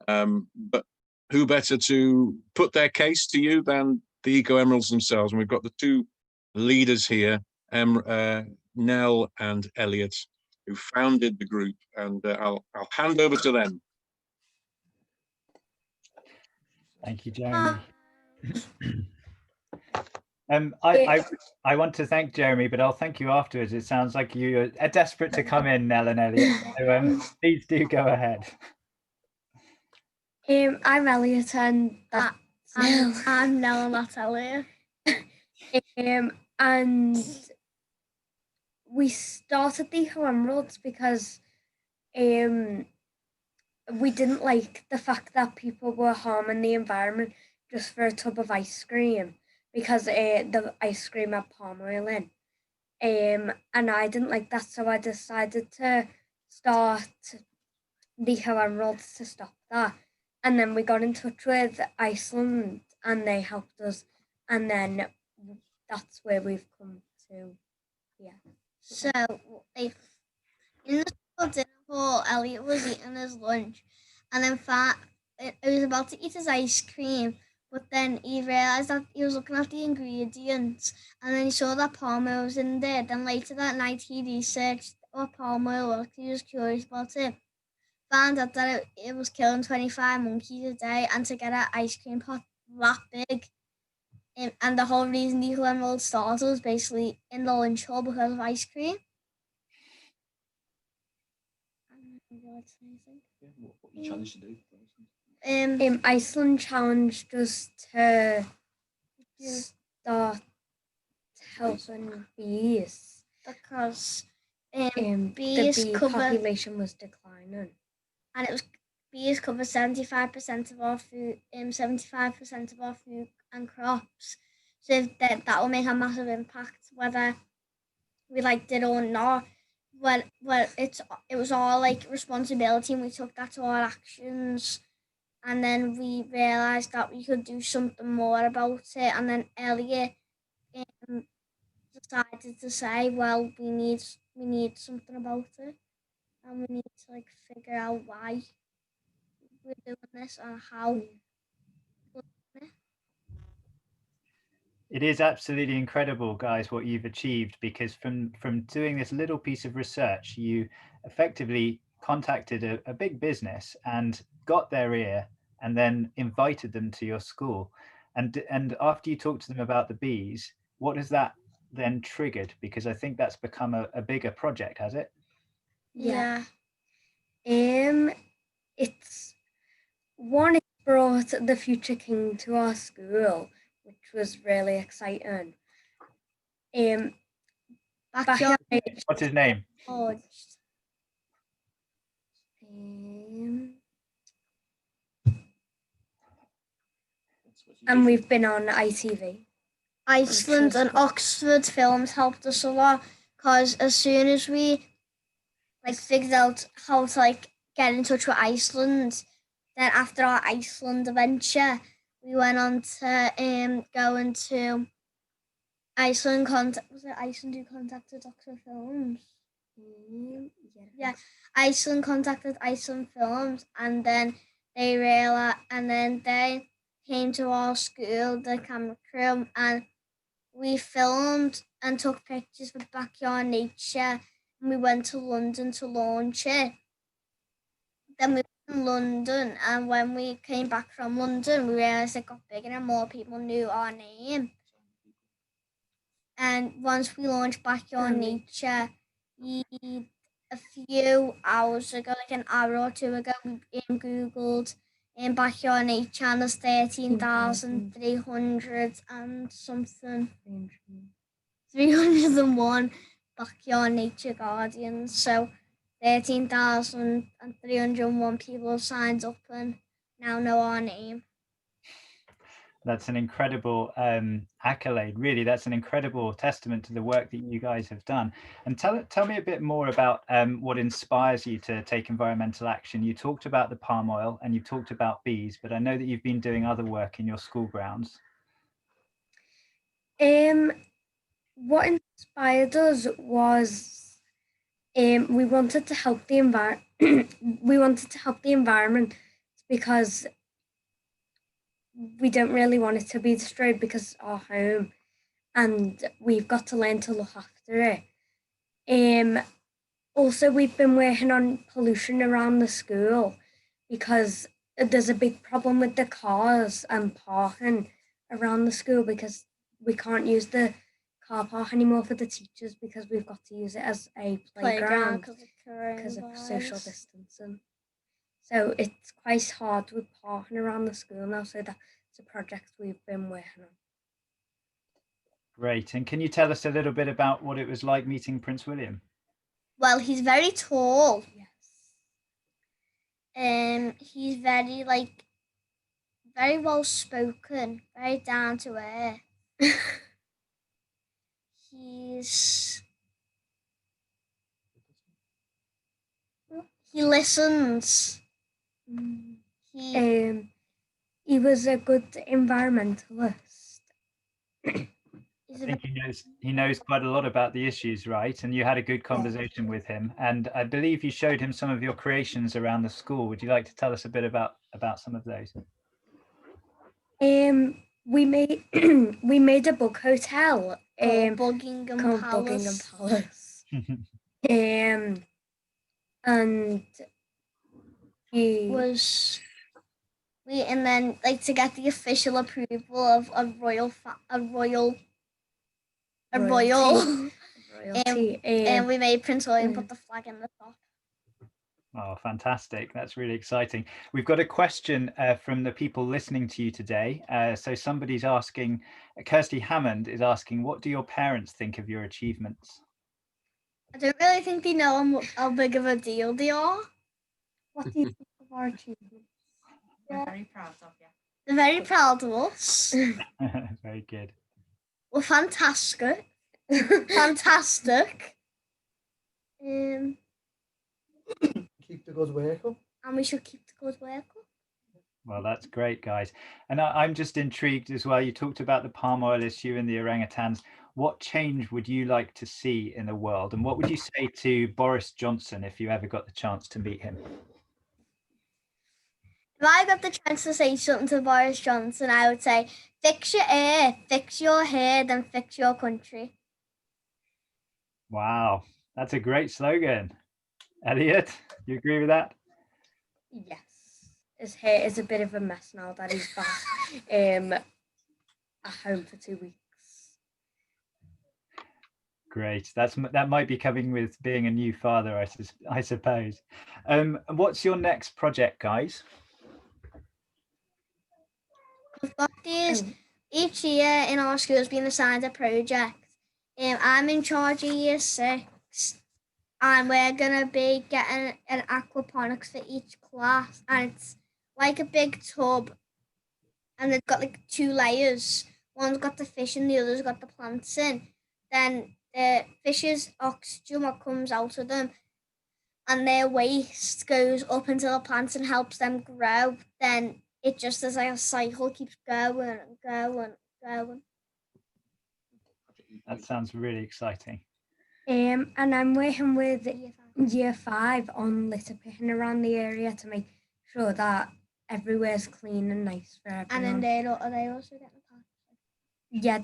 [SPEAKER 8] But who better to put their case to you than the Eco Emeralds themselves? And we've got the two leaders here, Nell and Elliot, who founded the group, and I'll hand over to them.
[SPEAKER 3] Thank you, Jeremy. I want to thank Jeremy, but I'll thank you afterwards. It sounds like you are desperate to come in, Nell and Elliot. So please do go ahead.
[SPEAKER 9] I'm Elliot, and I'm Nell, and that's Elliot. And we started the Eco Emeralds because we didn't like the fact that people were harming the environment just for a tub of ice cream, because the ice cream had palm oil in. And I didn't like that, so I decided to start the Eco Emeralds to stop that. And then we got in touch with Iceland, and they helped us, and then that's where we've come to. Yeah.
[SPEAKER 10] So, like, in the school dinner hall, Elliot was eating his lunch, and then he was about to eat his ice cream, but then he realised that he was looking at the ingredients, and then he saw that palm oil was in there. Then later that night, he researched what palm oil was. He was curious about it. Found out that it was killing 25 monkeys a day, and to get an ice cream pot that big. And the whole reason the Eco Emerald started was basically in the lunch hall because of ice cream.
[SPEAKER 11] What you challenged to do?
[SPEAKER 9] Iceland challenged us to start helping bees
[SPEAKER 10] because
[SPEAKER 9] the bee population was declining,
[SPEAKER 10] and bees cover 75% of our food. 75% of our food and crops. So that will make a massive impact, whether we liked it or not. Well, it was our like responsibility, and we took that to our actions. And then we realised that we could do something more about it. And then Elliot decided to say, well, we need something about it, and we need to like figure out why we're doing this and how.
[SPEAKER 3] It is absolutely incredible, guys, what you've achieved, because from doing this little piece of research, you effectively contacted a big business and got their ear, and then invited them to your school. And after you talk to them about the bees, what has that then triggered? Because I think that's become a bigger project, has it?
[SPEAKER 9] Yeah. It's one, it brought the future king to our school, which was really exciting. Backyard
[SPEAKER 3] What's his name?
[SPEAKER 9] And we've been on ITV.
[SPEAKER 10] Iceland and Oxford films helped us a lot, because as soon as we figured out how to get in touch with Iceland, then after our Iceland adventure, we went on to go into Iceland. Was it Iceland who contacted Oxford Films? Yeah, Iceland contacted Iceland Films, and then they realized, and then they came to our school, the camera crew, and we filmed and took pictures with Backyard Nature, and we went to London to launch it. Then we were in London, and when we came back from London, we realised it got bigger and more people knew our name. And once we launched Backyard Nature, a few hours ago, like an hour or two ago, we Googled in Backyard Nature, and there's 13,300 and something, 301 Backyard Nature Guardians. So 13,301 people have signed up and now know our name.
[SPEAKER 3] That's an incredible accolade, really. That's an incredible testament to the work that you guys have done. And tell me a bit more about what inspires you to take environmental action. You talked about the palm oil and you've talked about bees, but I know that you've been doing other work in your school grounds.
[SPEAKER 9] What inspired us was we wanted to help the environment because we don't really want it to be destroyed because it's our home and we've got to learn to look after it. Also, we've been working on pollution around the school because there's a big problem with the cars and parking around the school because we can't use the car park anymore for the teachers because we've got to use it as a playground because of social distancing. So it's quite hard with parking around the school now, so that's a project we've been working on.
[SPEAKER 3] Great. And can you tell us a little bit about what it was like meeting Prince William?
[SPEAKER 10] Well, he's very tall. Yes. He's very very well spoken, very down to earth. He listens.
[SPEAKER 9] He was a good environmentalist.
[SPEAKER 3] I think he knows quite a lot about the issues, right? And you had a good conversation with him. And I believe you showed him some of your creations around the school. Would you like to tell us a bit about some of those?
[SPEAKER 9] We made a bug hotel.
[SPEAKER 10] Buckingham Palace.
[SPEAKER 9] And
[SPEAKER 10] and then to get the official approval of a royal
[SPEAKER 9] royalty.
[SPEAKER 10] And we made Prince William put the flag in the top.
[SPEAKER 3] Oh, fantastic. That's really exciting. We've got a question from the people listening to you today. So somebody's asking, Kirsty Hammond is asking, what do your parents think of your achievements?
[SPEAKER 10] I don't really think they know how big of a deal they are.
[SPEAKER 9] What do you think of our achievements?
[SPEAKER 1] We're very proud of you.
[SPEAKER 10] They're very proud of us.
[SPEAKER 3] Very good.
[SPEAKER 10] We're fantastic. Fantastic.
[SPEAKER 11] Keep the good work up.
[SPEAKER 10] And we should keep the good work up.
[SPEAKER 3] Well, that's great, guys. And I'm just intrigued as well. You talked about the palm oil issue and the orangutans. What change would you like to see in the world? And what would you say to Boris Johnson if you ever got the chance to meet him?
[SPEAKER 10] If I got the chance to say something to Boris Johnson, I would say, fix your earth, fix your hair, then fix your country.
[SPEAKER 3] Wow, that's a great slogan. Elliot, you agree with that?
[SPEAKER 9] Yes. His hair is a bit of a mess now that he's back. at home for 2 weeks.
[SPEAKER 3] Great. That might be coming with being a new father, I suppose. What's your next project, guys?
[SPEAKER 10] We've got these each year in our school has been assigned a project. I'm in charge of year 6, and we're gonna be getting an aquaponics for each class, and it's like a big tub, and it's got like 2 layers. One's got the fish and the other's got the plants in. Then the fish's oxygen, what comes out of them, and their waste goes up into the plants and helps them grow. Then it just as like a cycle keeps going and going and going.
[SPEAKER 3] That sounds really exciting.
[SPEAKER 9] And I'm working with year 5 on litter picking around the area to make sure that everywhere's clean and nice for everyone.
[SPEAKER 10] And then are they also getting a patch?
[SPEAKER 9] Yeah,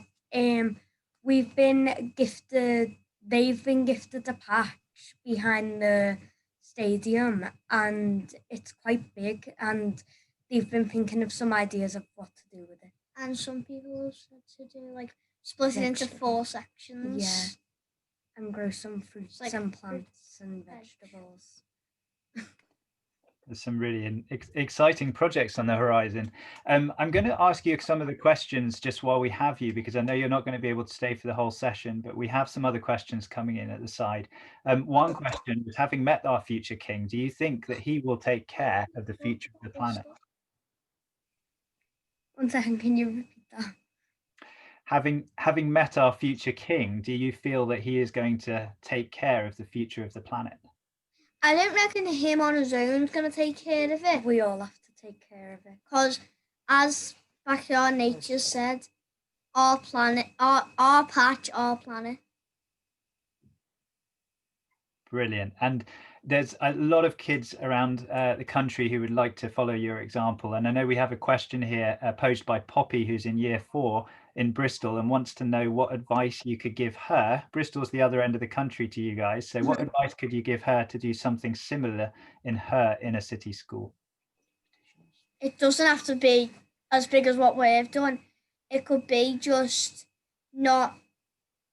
[SPEAKER 9] they've been gifted a patch behind the stadium, and it's quite big, and they've been thinking of some ideas of what to do with it.
[SPEAKER 10] And some people have said to do like split it into 4 sections.
[SPEAKER 9] Yeah, and grow some fruits
[SPEAKER 10] Like
[SPEAKER 9] and plants and vegetables.
[SPEAKER 3] There's some really exciting projects on the horizon. I'm going to ask you some of the questions just while we have you, because I know you're not going to be able to stay for the whole session, but we have some other questions coming in at the side. One question was, having met our future king, do you think that he will take care of the future of the planet?
[SPEAKER 9] 1 second, can you repeat that?
[SPEAKER 3] Having met our future king, do you feel that he is going to take care of the future of the planet?
[SPEAKER 10] I don't reckon him on his own is going to take care of it.
[SPEAKER 9] We all have to take care of it.
[SPEAKER 10] Because as Backyard Nature said, our planet, our patch, our planet.
[SPEAKER 3] Brilliant. And there's a lot of kids around the country who would like to follow your example. And I know we have a question here posed by Poppy, who's in year 4 in Bristol, and wants to know what advice you could give her. Bristol's the other end of the country to you guys. So what advice could you give her to do something similar in her inner city school?
[SPEAKER 10] It doesn't have to be as big as what we've done. It could be just not,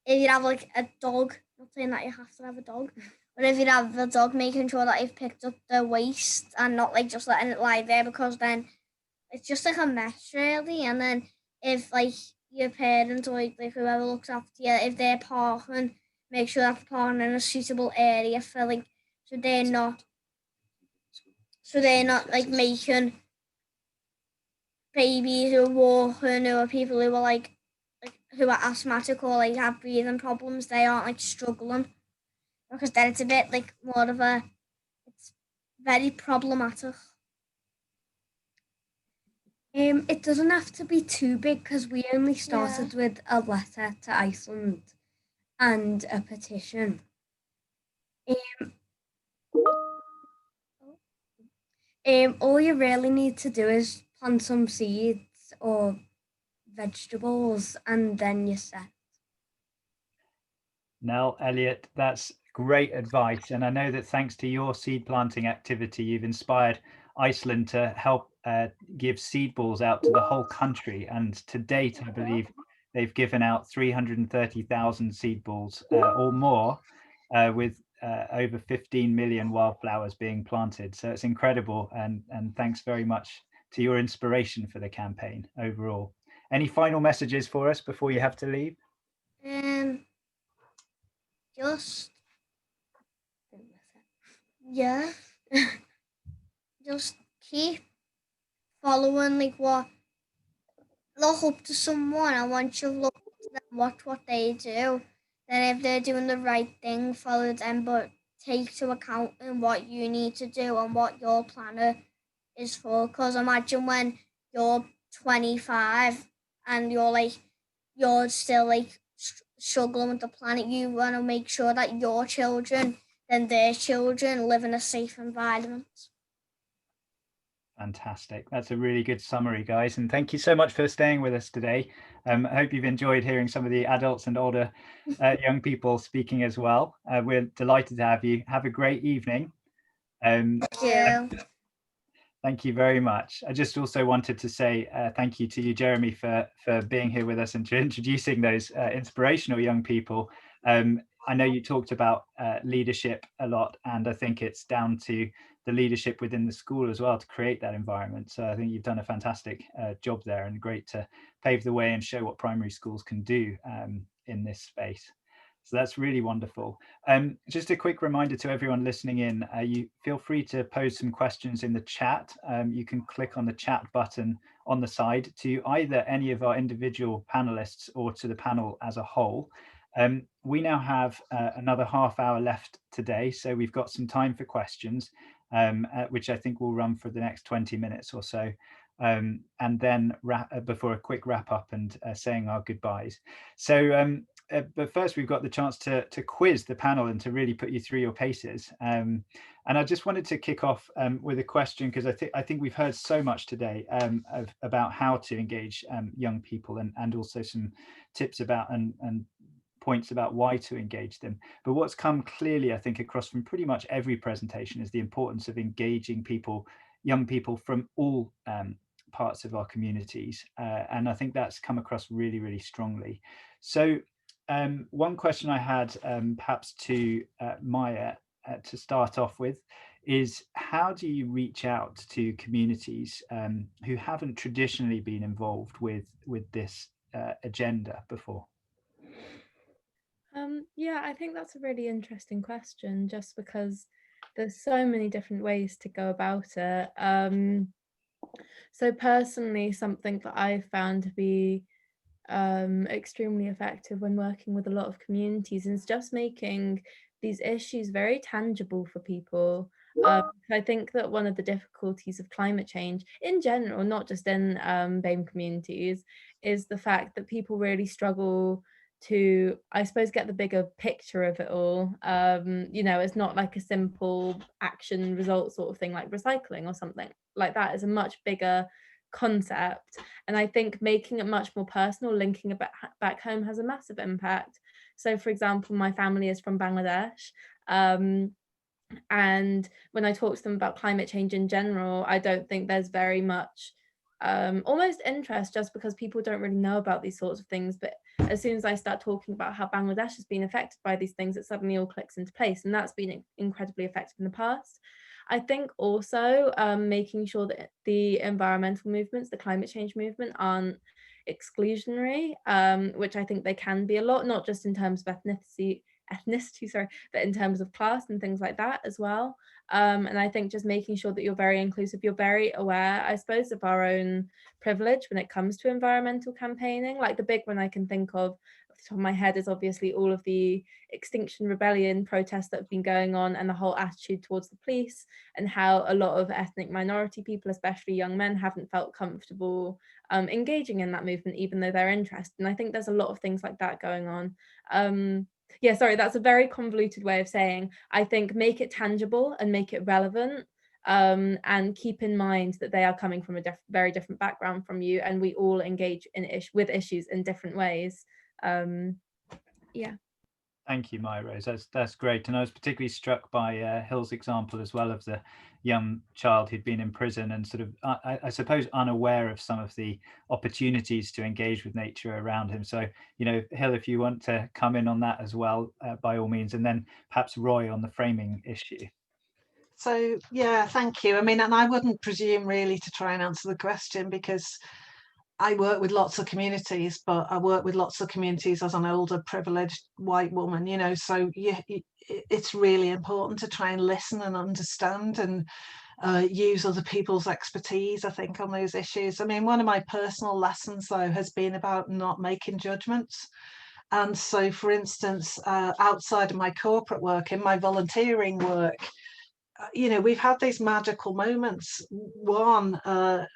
[SPEAKER 10] if you have like a dog, not saying that you have to have a dog, but if you have a dog, making sure that you've picked up the waste and not like just letting it lie there, because then it's just like a mess really. And then if like your parents or like whoever looks after you, if they're parking, make sure that they're parking in a suitable area for like, so they're not like making babies who are walking, or people who are like who are asthmatic or like have breathing problems, they aren't like struggling, because then it's a bit like more of a, it's very problematic.
[SPEAKER 9] It doesn't have to be too big, because we only started with a letter to Iceland and a petition. All you really need to do is plant some seeds or vegetables, and then you're set.
[SPEAKER 3] Nell, Elliot, that's great advice. And I know that thanks to your seed planting activity, you've inspired Iceland to help give seed balls out to the whole country. And to date, I believe they've given out 330,000 seed balls or more, with over 15 million wildflowers being planted. So it's incredible. And thanks very much to your inspiration for the campaign overall. Any final messages for us before you have to leave?
[SPEAKER 10] Just just keep following like what, look up to someone, and once you look up to them, watch what they do, then if they're doing the right thing, follow them, but take to account in what you need to do and what your planner is for. Because imagine when you're 25 and you're still like struggling with the planet, you want to make sure that your children and their children live in a safe environment.
[SPEAKER 3] Fantastic. That's a really good summary, guys. And thank you so much for staying with us today. I hope you've enjoyed hearing some of the adults and older young people speaking as well. We're delighted to have you. Have a great evening.
[SPEAKER 10] Thank you.
[SPEAKER 3] Thank you very much. I just also wanted to say thank you to you, Jeremy, for being here with us and for introducing those inspirational young people. I know you talked about leadership a lot, and I think it's down to the leadership within the school as well to create that environment. So I think you've done a fantastic job there, and great to pave the way and show what primary schools can do in this space. So that's really wonderful. Just a quick reminder to everyone listening in, you feel free to pose some questions in the chat. You can click on the chat button on the side to either any of our individual panelists or to the panel as a whole. We now have another half hour left today, so we've got some time for questions, which I think will run for the next 20 minutes or so. And then before a quick wrap up and saying our goodbyes. So but first we've got the chance to quiz the panel and to really put you through your paces. And I just wanted to kick off with a question, because I think we've heard so much today about how to engage young people, and also some tips about and points about why to engage them. But what's come clearly, I think, across from pretty much every presentation is the importance of engaging people, young people from all parts of our communities. And I think that's come across really, really strongly. So one question I had perhaps to Maya to start off with is, how do you reach out to communities who haven't traditionally been involved with this agenda before?
[SPEAKER 5] Yeah, I think that's a really interesting question, just because there's so many different ways to go about it. So personally, something that I found to be extremely effective when working with a lot of communities is just making these issues very tangible for people. I think that one of the difficulties of climate change in general, not just in BAME communities, is the fact that people really struggle to, I suppose, get the bigger picture of it all. You know, it's not like a simple action result sort of thing like recycling or something like that. Is a much bigger concept, and I think making it much more personal, linking it back home, has a massive impact. So for example, my family is from Bangladesh, and when I talk to them about climate change in general, I don't think there's very much almost interest, just because people don't really know about these sorts of things. But as soon as I start talking about how Bangladesh has been affected by these things, it suddenly all clicks into place, and that's been incredibly effective in the past. I think also making sure that the environmental movements, the climate change movement, aren't exclusionary, which I think they can be a lot, not just in terms of ethnicity, but in terms of class and things like that as well. And I think just making sure that you're very inclusive, you're very aware, I suppose, of our own privilege when it comes to environmental campaigning. Like the big one I can think of off the top of my head is obviously all of the Extinction Rebellion protests that have been going on, and the whole attitude towards the police, and how a lot of ethnic minority people, especially young men, haven't felt comfortable engaging in that movement, even though they're interested. And I think there's a lot of things like that going on. Yeah, sorry, that's a very convoluted way of saying, I think make it tangible and make it relevant, and keep in mind that they are coming from a very different background from you, and we all engage with issues in different ways. Yeah.
[SPEAKER 3] Thank you, Maya Rose. That's great. And I was particularly struck by Hill's example as well, of the young child who'd been in prison and sort of, I suppose, unaware of some of the opportunities to engage with nature around him. So, you know, Hill, if you want to come in on that as well, by all means, and then perhaps Roy on the framing issue.
[SPEAKER 7] So, yeah, thank you. I mean, and I wouldn't presume really to try and answer the question, because I work with lots of communities, but I work with lots of communities as an older, privileged white woman, you know, so yeah, it's really important to try and listen and understand and use other people's expertise, I think, on those issues. I mean, one of my personal lessons, though, has been about not making judgments. And so, for instance, outside of my corporate work, in my volunteering work, you know, we've had these magical moments. One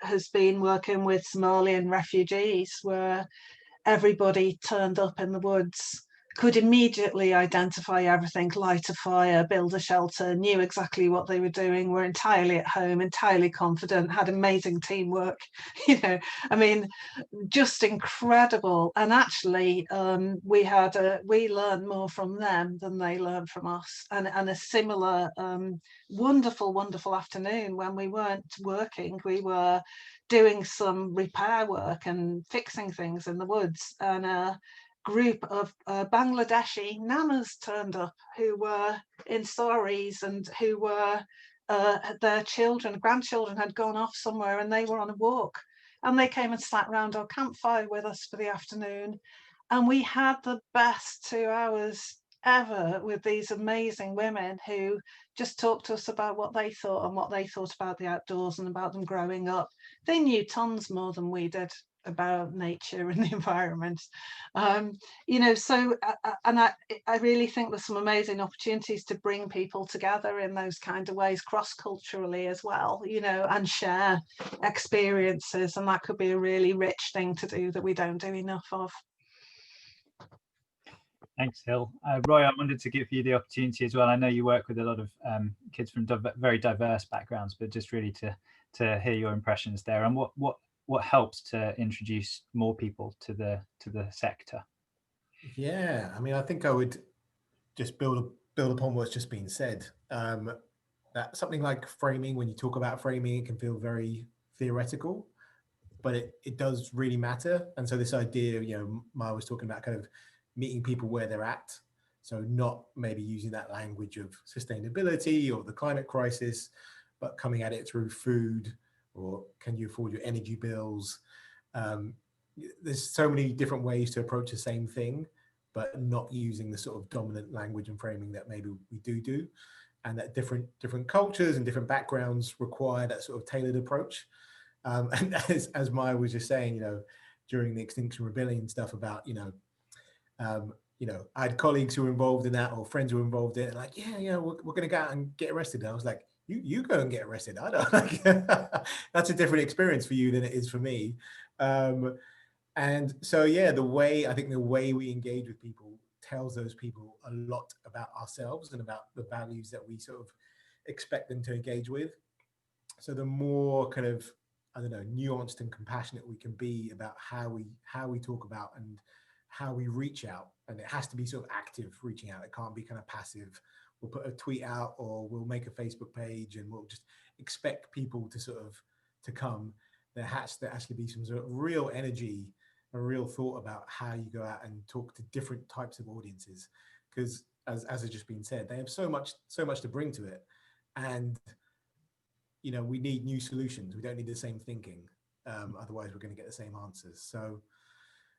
[SPEAKER 7] has been working with Somalian refugees, where everybody turned up in the woods could immediately identify everything, light a fire, build a shelter, knew exactly what they were doing, were entirely at home, entirely confident, had amazing teamwork. You know, I mean, just incredible. And actually, we learned more from them than they learned from us. And a similar wonderful, wonderful afternoon when we weren't working, we were doing some repair work and fixing things in the woods, and group of Bangladeshi nanas turned up who were in saris and who were their grandchildren had gone off somewhere and they were on a walk, and they came and sat round our campfire with us for the afternoon, and we had the best 2 hours ever with these amazing women who just talked to us about what they thought and what they thought about the outdoors and about them growing up. They knew tons more than we did about nature and the environment, you know. So and I really think there's some amazing opportunities to bring people together in those kind of ways, cross-culturally as well, you know, and share experiences, and that could be a really rich thing to do that we don't do enough of.
[SPEAKER 3] Thanks, Hill. Roy, I wanted to give you the opportunity as well. I know you work with a lot of kids from very diverse backgrounds, but just really to hear your impressions there, and what helps to introduce more people to the sector.
[SPEAKER 6] Yeah, I mean, I think I would just build upon what's just been said. That something like framing, when you talk about framing, it can feel very theoretical, but it does really matter. And so this idea, you know, Maya was talking about kind of meeting people where they're at. So not maybe using that language of sustainability or the climate crisis, but coming at it through food, or can you afford your energy bills? There's so many different ways to approach the same thing, but not using the sort of dominant language and framing that maybe we do, and that different cultures and different backgrounds require that sort of tailored approach. And as Maya was just saying, you know, during the Extinction Rebellion stuff about, you know, I had colleagues who were involved in that, or friends who were involved in it, like, yeah, we're going to go out and get arrested. And I was like, you go and get arrested. I don't like that's a different experience for you than it is for me. And so, yeah, I think the way we engage with people tells those people a lot about ourselves and about the values that we sort of expect them to engage with. So the more kind of, I don't know, nuanced and compassionate we can be about how we talk about and how we reach out, and it has to be sort of active reaching out. It can't be kind of passive. We'll put a tweet out, or we'll make a Facebook page, and we'll just expect people to sort of to come. There has to actually be some sort of real energy, a real thought about how you go out and talk to different types of audiences, because as has just been said, they have so much to bring to it, and you know, we need new solutions. We don't need the same thinking. Otherwise, we're going to get the same answers. So.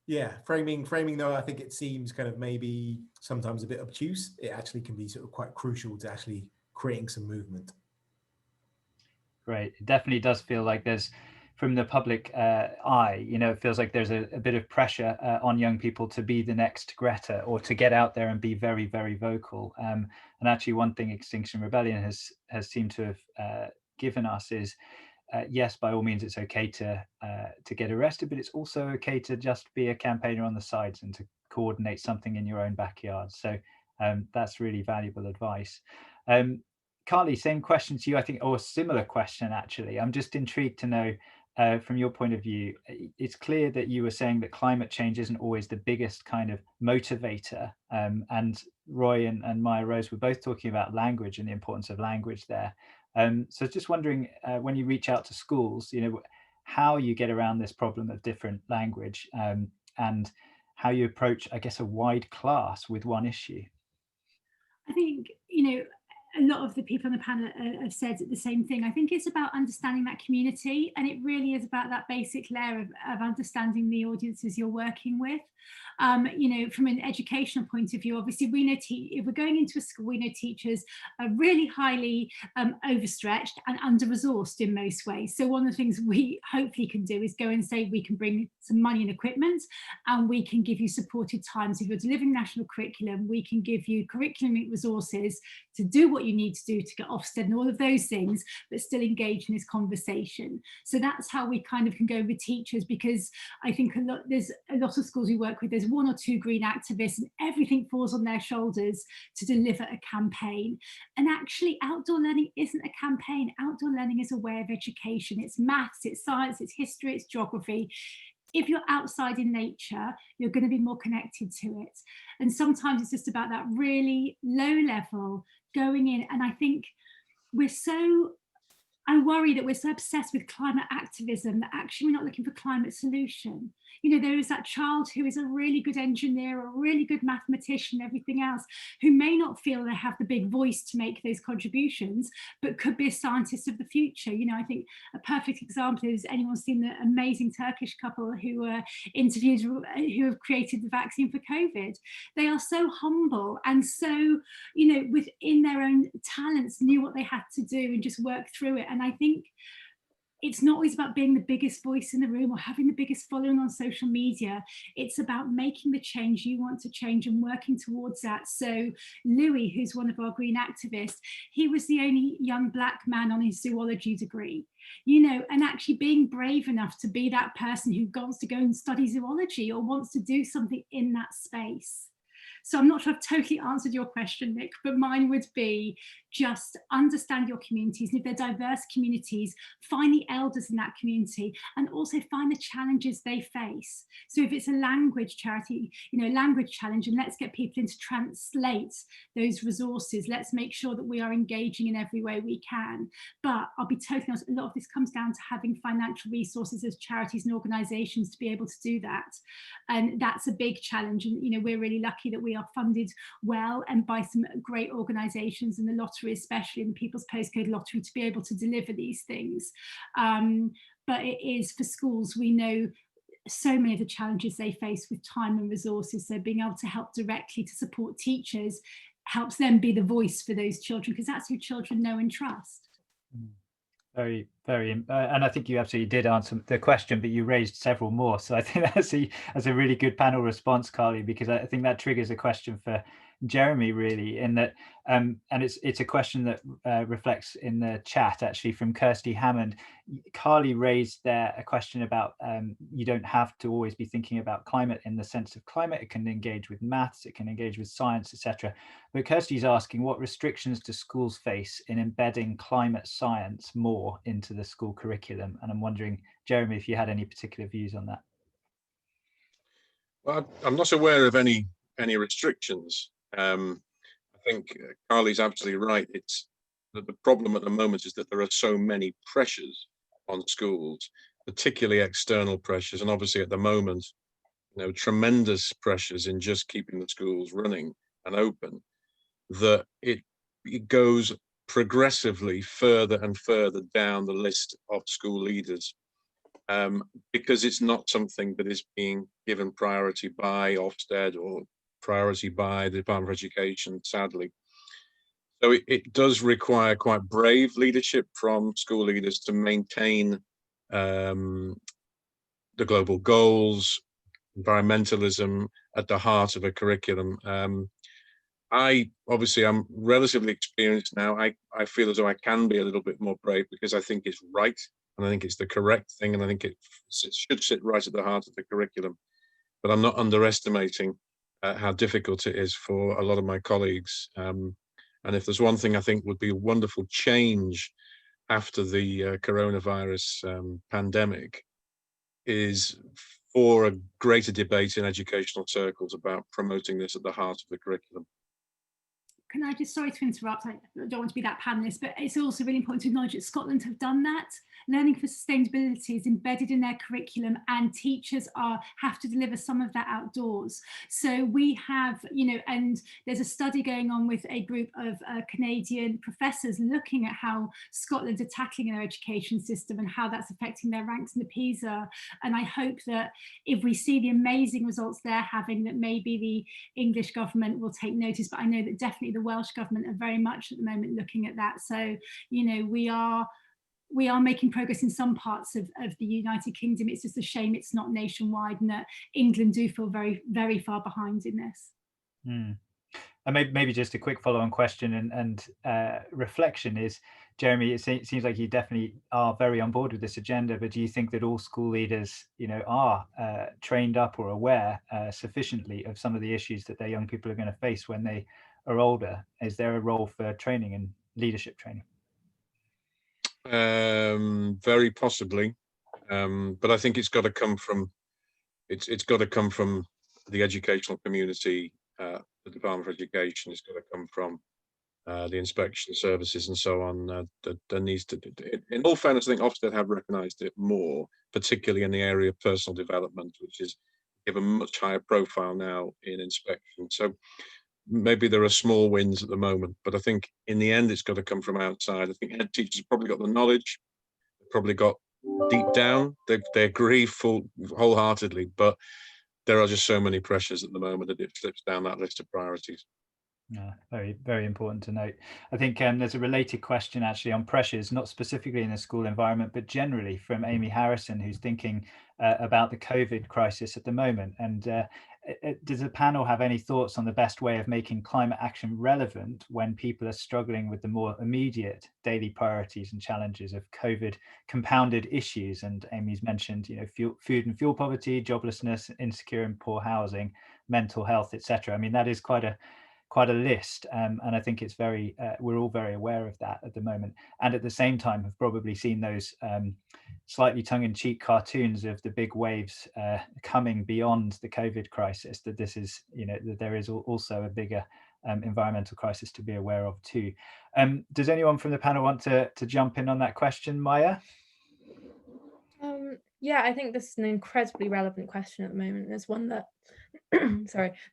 [SPEAKER 6] Yeah, framing though, I think it seems kind of maybe sometimes a bit obtuse. It actually can be sort of quite crucial to actually creating some movement.
[SPEAKER 3] Great. It definitely does feel like there's, from the public eye, you know, it feels like there's a bit of pressure on young people to be the next Greta, or to get out there and be very, very vocal. And actually one thing Extinction Rebellion has seemed to have given us is, yes, by all means, it's okay to get arrested, but it's also okay to just be a campaigner on the sides and to coordinate something in your own backyard. So that's really valuable advice. Carly, same question to you, I think, or a similar question, actually. I'm just intrigued to know, from your point of view, it's clear that you were saying that climate change isn't always the biggest kind of motivator. And Roy and Maya Rose were both talking about language and the importance of language there. So just wondering, when you reach out to schools, you know, how you get around this problem of different language, and how you approach, I guess, a wide class with one issue.
[SPEAKER 4] I think, you know, a lot of the people on the panel have said the same thing. I think it's about understanding that community, and it really is about that basic layer of understanding the audiences you're working with. You know, from an educational point of view, obviously we know if we're going into a school, we know teachers are really highly overstretched and under-resourced in most ways. So one of the things we hopefully can do is go and say, we can bring some money and equipment, and we can give you supported times. If you're delivering national curriculum, we can give you curriculum resources to do what what you need to do to get Ofsted and all of those things, but still engage in this conversation. So that's how we kind of can go with teachers, because I think there's a lot of schools we work with, there's 1 or 2 green activists and everything falls on their shoulders to deliver a campaign. And actually outdoor learning isn't a campaign. Outdoor learning is a way of education. It's maths, it's science, it's history, it's geography. If you're outside in nature, you're going to be more connected to it. And sometimes it's just about that really low level going in. And I think I worry that we're so obsessed with climate activism that actually we're not looking for climate solution. You know, there is that child who is a really good engineer, a really good mathematician, everything else, who may not feel they have the big voice to make those contributions, but could be a scientist of the future. You know, I think a perfect example is, anyone seen the amazing Turkish couple who were interviewed, who have created the vaccine for COVID? They are so humble and so, you know, within their own talents, knew what they had to do and just worked through it. And I think it's not always about being the biggest voice in the room or having the biggest following on social media. It's about making the change you want to change and working towards that. So Louis, who's one of our green activists, he was the only young Black man on his zoology degree, you know, and actually being brave enough to be that person who wants to go and study zoology or wants to do something in that space. So I'm not sure I've totally answered your question, Nick, but mine would be just understand your communities. And if they're diverse communities, find the elders in that community and also find the challenges they face. So if it's a language charity, you know, language challenge, and let's get people in to translate those resources. Let's make sure that we are engaging in every way we can. But I'll be totally honest, a lot of this comes down to having financial resources as charities and organisations to be able to do that. And that's a big challenge. And, you know, we're really lucky that we are funded well and by some great organisations, and the lottery especially, and the People's Postcode Lottery, to be able to deliver these things. But it is for schools, we know so many of the challenges they face with time and resources. So being able to help directly to support teachers helps them be the voice for those children, because that's who children know and trust.
[SPEAKER 3] Very, very, and I think you absolutely did answer the question, but you raised several more. So I think that's a really good panel response, Carly, because I think that triggers a question for Jeremy, really, in that, and it's a question that reflects in the chat, actually, from Kirsty Hammond. Carly raised there a question about you don't have to always be thinking about climate in the sense of climate. It can engage with maths, it can engage with science, etc. But Kirsty's asking, what restrictions do schools face in embedding climate science more into the school curriculum? And I'm wondering, Jeremy, if you had any particular views on that.
[SPEAKER 8] Well, I'm not aware of any restrictions. I think Carly's absolutely right. It's that the problem at the moment is that there are so many pressures on schools, particularly external pressures, and obviously at the moment, you know, tremendous pressures in just keeping the schools running and open, that it goes progressively further and further down the list of school leaders, because it's not something that is being given priority by Ofsted or priority by the Department of Education, sadly. So it does require quite brave leadership from school leaders to maintain the global goals, environmentalism at the heart of a curriculum. I'm relatively experienced now. I feel as though I can be a little bit more brave because I think it's right, and I think it's the correct thing, and I think it should sit right at the heart of the curriculum. But I'm not underestimating how difficult it is for a lot of my colleagues. And if there's one thing I think would be a wonderful change after the coronavirus pandemic, is for a greater debate in educational circles about promoting this at the heart of the curriculum.
[SPEAKER 4] Can I just, sorry to interrupt, I don't want to be that panelist, but it's also really important to acknowledge that Scotland have done that. Learning for Sustainability is embedded in their curriculum, and teachers have to deliver some of that outdoors. So we have, you know, and there's a study going on with a group of Canadian professors looking at how Scotland are tackling their education system and how that's affecting their ranks in the PISA. And I hope that if we see the amazing results they're having, that maybe the English government will take notice. But I know that definitely the Welsh government are very much at the moment looking at that. So, you know, we are making progress in some parts of the United Kingdom. It's just a shame it's not nationwide, and that England do feel very, very far behind in this.
[SPEAKER 3] And maybe just a quick follow-on question and reflection is, Jeremy, it seems like you definitely are very on board with this agenda, but do you think that all school leaders, are trained up or aware sufficiently of some of the issues that their young people are going to face when they are older? Is there a role for training and leadership training?
[SPEAKER 8] Very possibly, but I think it's got to come from the educational community, the Department for Education. It's got to come from the inspection services and so on. There needs to, in all fairness, I think Ofsted have recognised it more, particularly in the area of personal development, which is given much higher profile now in inspection. So maybe there are small wins at the moment, but I think in the end it's got to come from outside. I think head teachers have probably got the knowledge, they've probably got deep down, they agree wholeheartedly, but there are just so many pressures at the moment that it slips down that list of priorities.
[SPEAKER 3] Yeah, very, very important to note. I think there's a related question actually on pressures, not specifically in the school environment, but generally from Amy Harrison, who's thinking about the COVID crisis at the moment. And does the panel have any thoughts on the best way of making climate action relevant when people are struggling with the more immediate daily priorities and challenges of COVID compounded issues? And Amy's mentioned, food and fuel poverty, joblessness, insecure and poor housing, mental health, etc. I mean, that is quite a list, and I think it's very we're all very aware of that at the moment, and at the same time have probably seen those slightly tongue-in-cheek cartoons of the big waves coming beyond the COVID crisis, that this is, that there is also a bigger environmental crisis to be aware of too. Does anyone from the panel want to jump in on that question? Maya?
[SPEAKER 5] Yeah, I think this is an incredibly relevant question at the moment. It's one that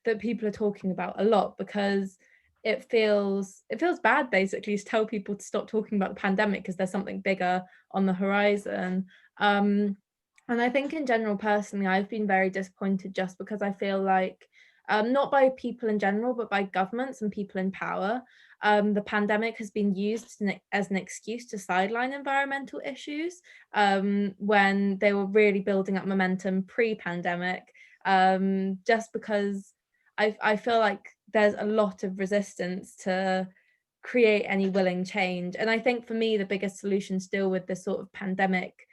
[SPEAKER 5] that people are talking about a lot, because it feels bad basically to tell people to stop talking about the pandemic because there's something bigger on the horizon. And I think in general, personally, I've been very disappointed just because I feel like not by people in general, but by governments and people in power, the pandemic has been used as an excuse to sideline environmental issues when they were really building up momentum pre-pandemic. Just because I feel like there's a lot of resistance to create any willing change. And I think for me, the biggest solution to deal with this sort of pandemic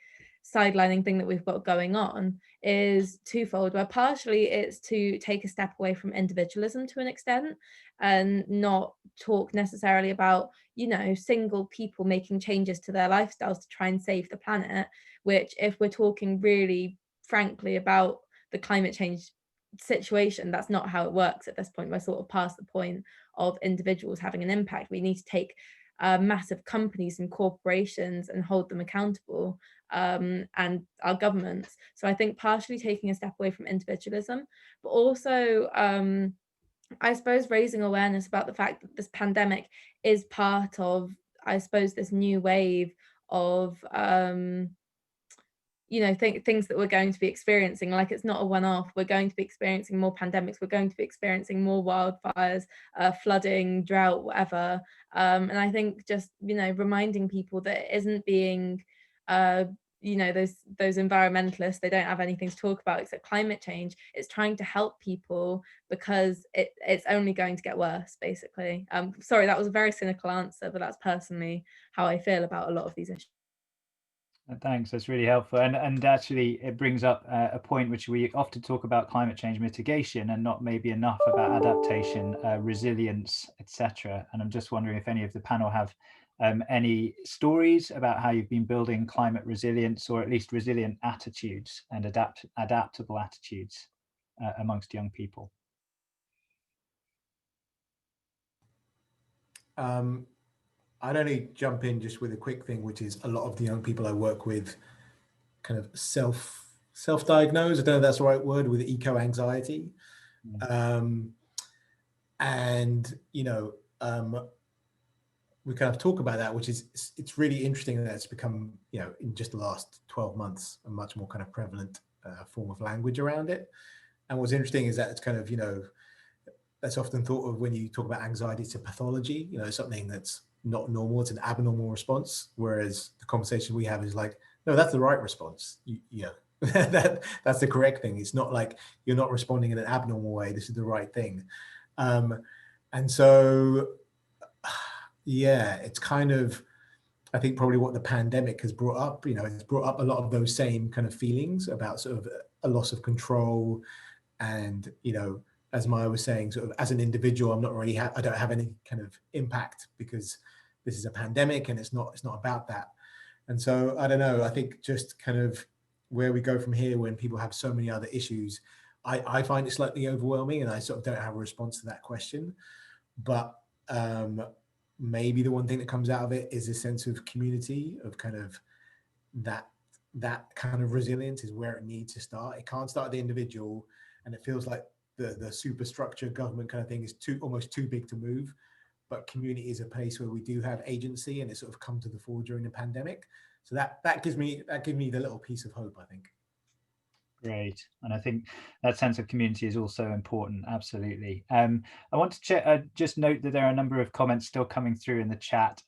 [SPEAKER 5] sidelining thing that we've got going on is twofold, where partially it's to take a step away from individualism to an extent and not talk necessarily about, single people making changes to their lifestyles to try and save the planet, which, if we're talking really frankly about the climate change situation, that's not how it works at this point. We're sort of past the point of individuals having an impact. We need to take massive companies and corporations and hold them accountable, and our governments. So I think partially taking a step away from individualism, but also I suppose raising awareness about the fact that this pandemic is part of, I suppose, this new wave of things that we're going to be experiencing. Like, it's not a one-off. We're going to be experiencing more pandemics. We're going to be experiencing more wildfires, flooding, drought, whatever. And I think just, reminding people that it isn't being, those environmentalists, they don't have anything to talk about except climate change. It's trying to help people because it's only going to get worse, basically. Sorry, that was a very cynical answer, but that's personally how I feel about a lot of these issues.
[SPEAKER 3] Thanks, that's really helpful. And actually it brings up a point which we often talk about: climate change mitigation, and not maybe enough about adaptation, resilience, etc. And I'm just wondering if any of the panel have any stories about how you've been building climate resilience, or at least resilient attitudes and adaptable attitudes amongst young people.
[SPEAKER 6] I'd only jump in just with a quick thing, which is a lot of the young people I work with kind of self-diagnose, I don't know if that's the right word, with eco-anxiety. We kind of talk about that, which is, it's really interesting that it's become, in just the last 12 months, a much more kind of prevalent form of language around it. And what's interesting is that it's kind of, that's often thought of when you talk about anxiety, it's a pathology, something that's not normal, it's an abnormal response. Whereas the conversation we have is like, no, that's the right response. That's the correct thing. It's not like you're not responding in an abnormal way. This is the right thing. And so, yeah, it's kind of, I think probably what the pandemic has brought up, it's brought up a lot of those same kind of feelings about sort of a loss of control. And, as Maya was saying, sort of as an individual, I'm not really, I don't have any kind of impact because this is a pandemic and it's not about that. And so, I don't know, I think just kind of where we go from here when people have so many other issues, I find it slightly overwhelming, and I sort of don't have a response to that question. But maybe the one thing that comes out of it is a sense of community, of kind of that kind of resilience is where it needs to start. It can't start at the individual, and it feels like the superstructure government kind of thing is almost too big to move. But community is a place where we do have agency, and it sort of come to the fore during the pandemic. So that gives me the little piece of hope, I think.
[SPEAKER 3] Great. And I think that sense of community is also important. Absolutely. I want to just note that there are a number of comments still coming through in the chat.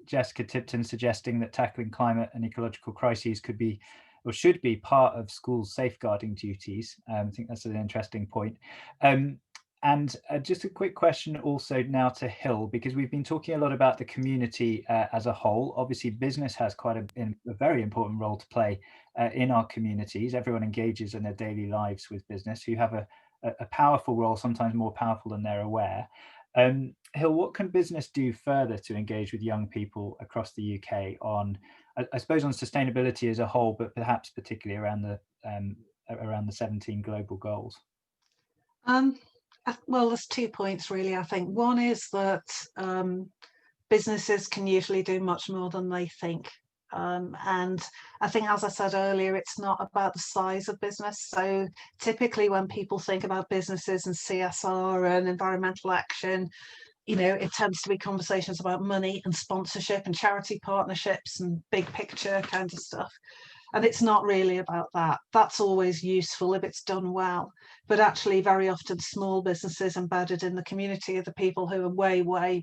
[SPEAKER 3] Jessica Tipton suggesting that tackling climate and ecological crises could be or should be part of schools' safeguarding duties. I think that's an interesting point. And just a quick question also now to Hill, because we've been talking a lot about the community as a whole. Obviously, business has quite a very important role to play in our communities. Everyone engages in their daily lives with business, who have a powerful role, sometimes more powerful than they're aware. Hill, what can business do further to engage with young people across the UK on, I suppose, on sustainability as a whole, but perhaps particularly around the 17 global goals?
[SPEAKER 7] Well, there's 2 points really, I think. One is that businesses can usually do much more than they think. And I think, as I said earlier, it's not about the size of business. So typically when people think about businesses and CSR and environmental action, it tends to be conversations about money and sponsorship and charity partnerships and big picture kind of stuff. And it's not really about that. That's always useful if it's done well. But actually, very often, small businesses embedded in the community are the people who are way,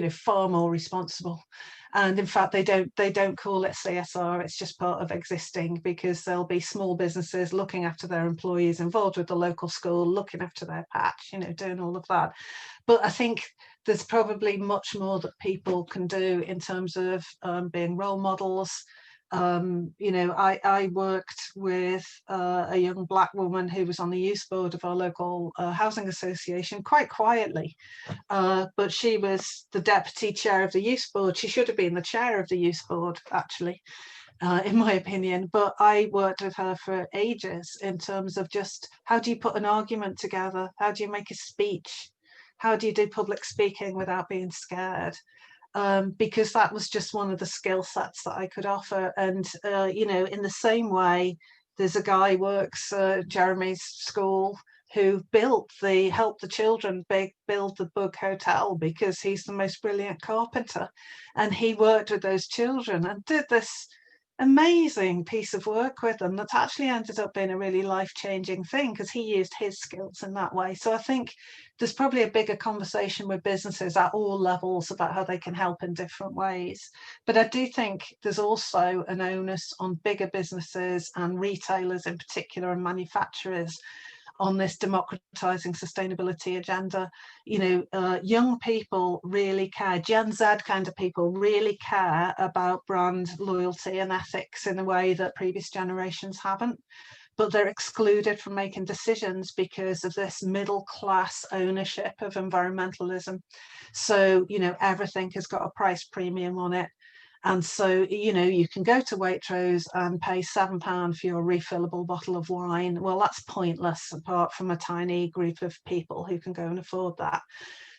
[SPEAKER 7] far more responsible. And in fact, they don't call it CSR. It's just part of existing, because there'll be small businesses looking after their employees, involved with the local school, looking after their patch, doing all of that. But I think there's probably much more that people can do in terms of being role models. I worked with a young Black woman who was on the youth board of our local housing association, quite quietly, but she was the deputy chair of the youth board. She should have been the chair of the youth board, actually, in my opinion. But I worked with her for ages in terms of just, how do you put an argument together? How do you make a speech? How do you do public speaking without being scared? Because that was just one of the skill sets that I could offer. And, in the same way, there's a guy who works at Jeremy's school who helped the children build the Bug Hotel, because he's the most brilliant carpenter. And he worked with those children and did this amazing piece of work with them that actually ended up being a really life-changing thing, because he used his skills in that way. So I think there's probably a bigger conversation with businesses at all levels about how they can help in different ways. But I do think there's also an onus on bigger businesses and retailers in particular, and manufacturers, on this democratizing sustainability agenda. Young people really care. Gen Z kind of people really care about brand loyalty and ethics in a way that previous generations haven't. But they're excluded from making decisions because of this middle class ownership of environmentalism. So, everything has got a price premium on it. And so, you can go to Waitrose and pay £7 for your refillable bottle of wine. Well, that's pointless, apart from a tiny group of people who can go and afford that.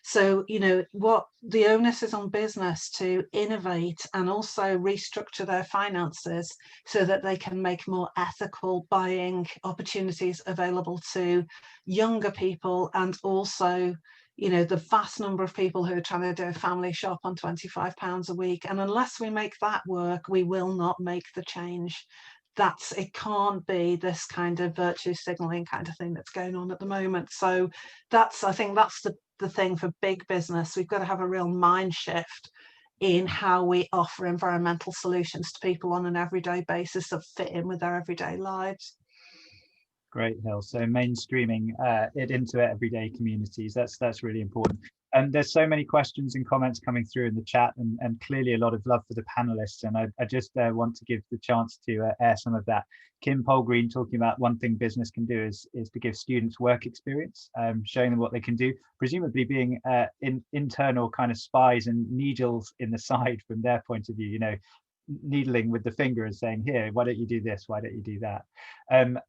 [SPEAKER 7] So, what the onus is on business to innovate and also restructure their finances so that they can make more ethical buying opportunities available to younger people, and also the vast number of people who are trying to do a family shop on £25 a week. And unless we make that work, we will not make the change. It can't be this kind of virtue signaling kind of thing that's going on at the moment. So I think that's the thing for big business. We've got to have a real mind shift in how we offer environmental solutions to people on an everyday basis that fit in with their everyday lives.
[SPEAKER 3] Great, Hill. So mainstreaming it into everyday communities, that's really important. And there's so many questions and comments coming through in the chat, and clearly a lot of love for the panelists. And I just want to give the chance to air some of that. Kim Polgreen talking about one thing business can do is to give students work experience, showing them what they can do, presumably being internal kind of spies and needles in the side from their point of view, you know, needling with the finger and saying, here, why don't you do this, why don't you do that?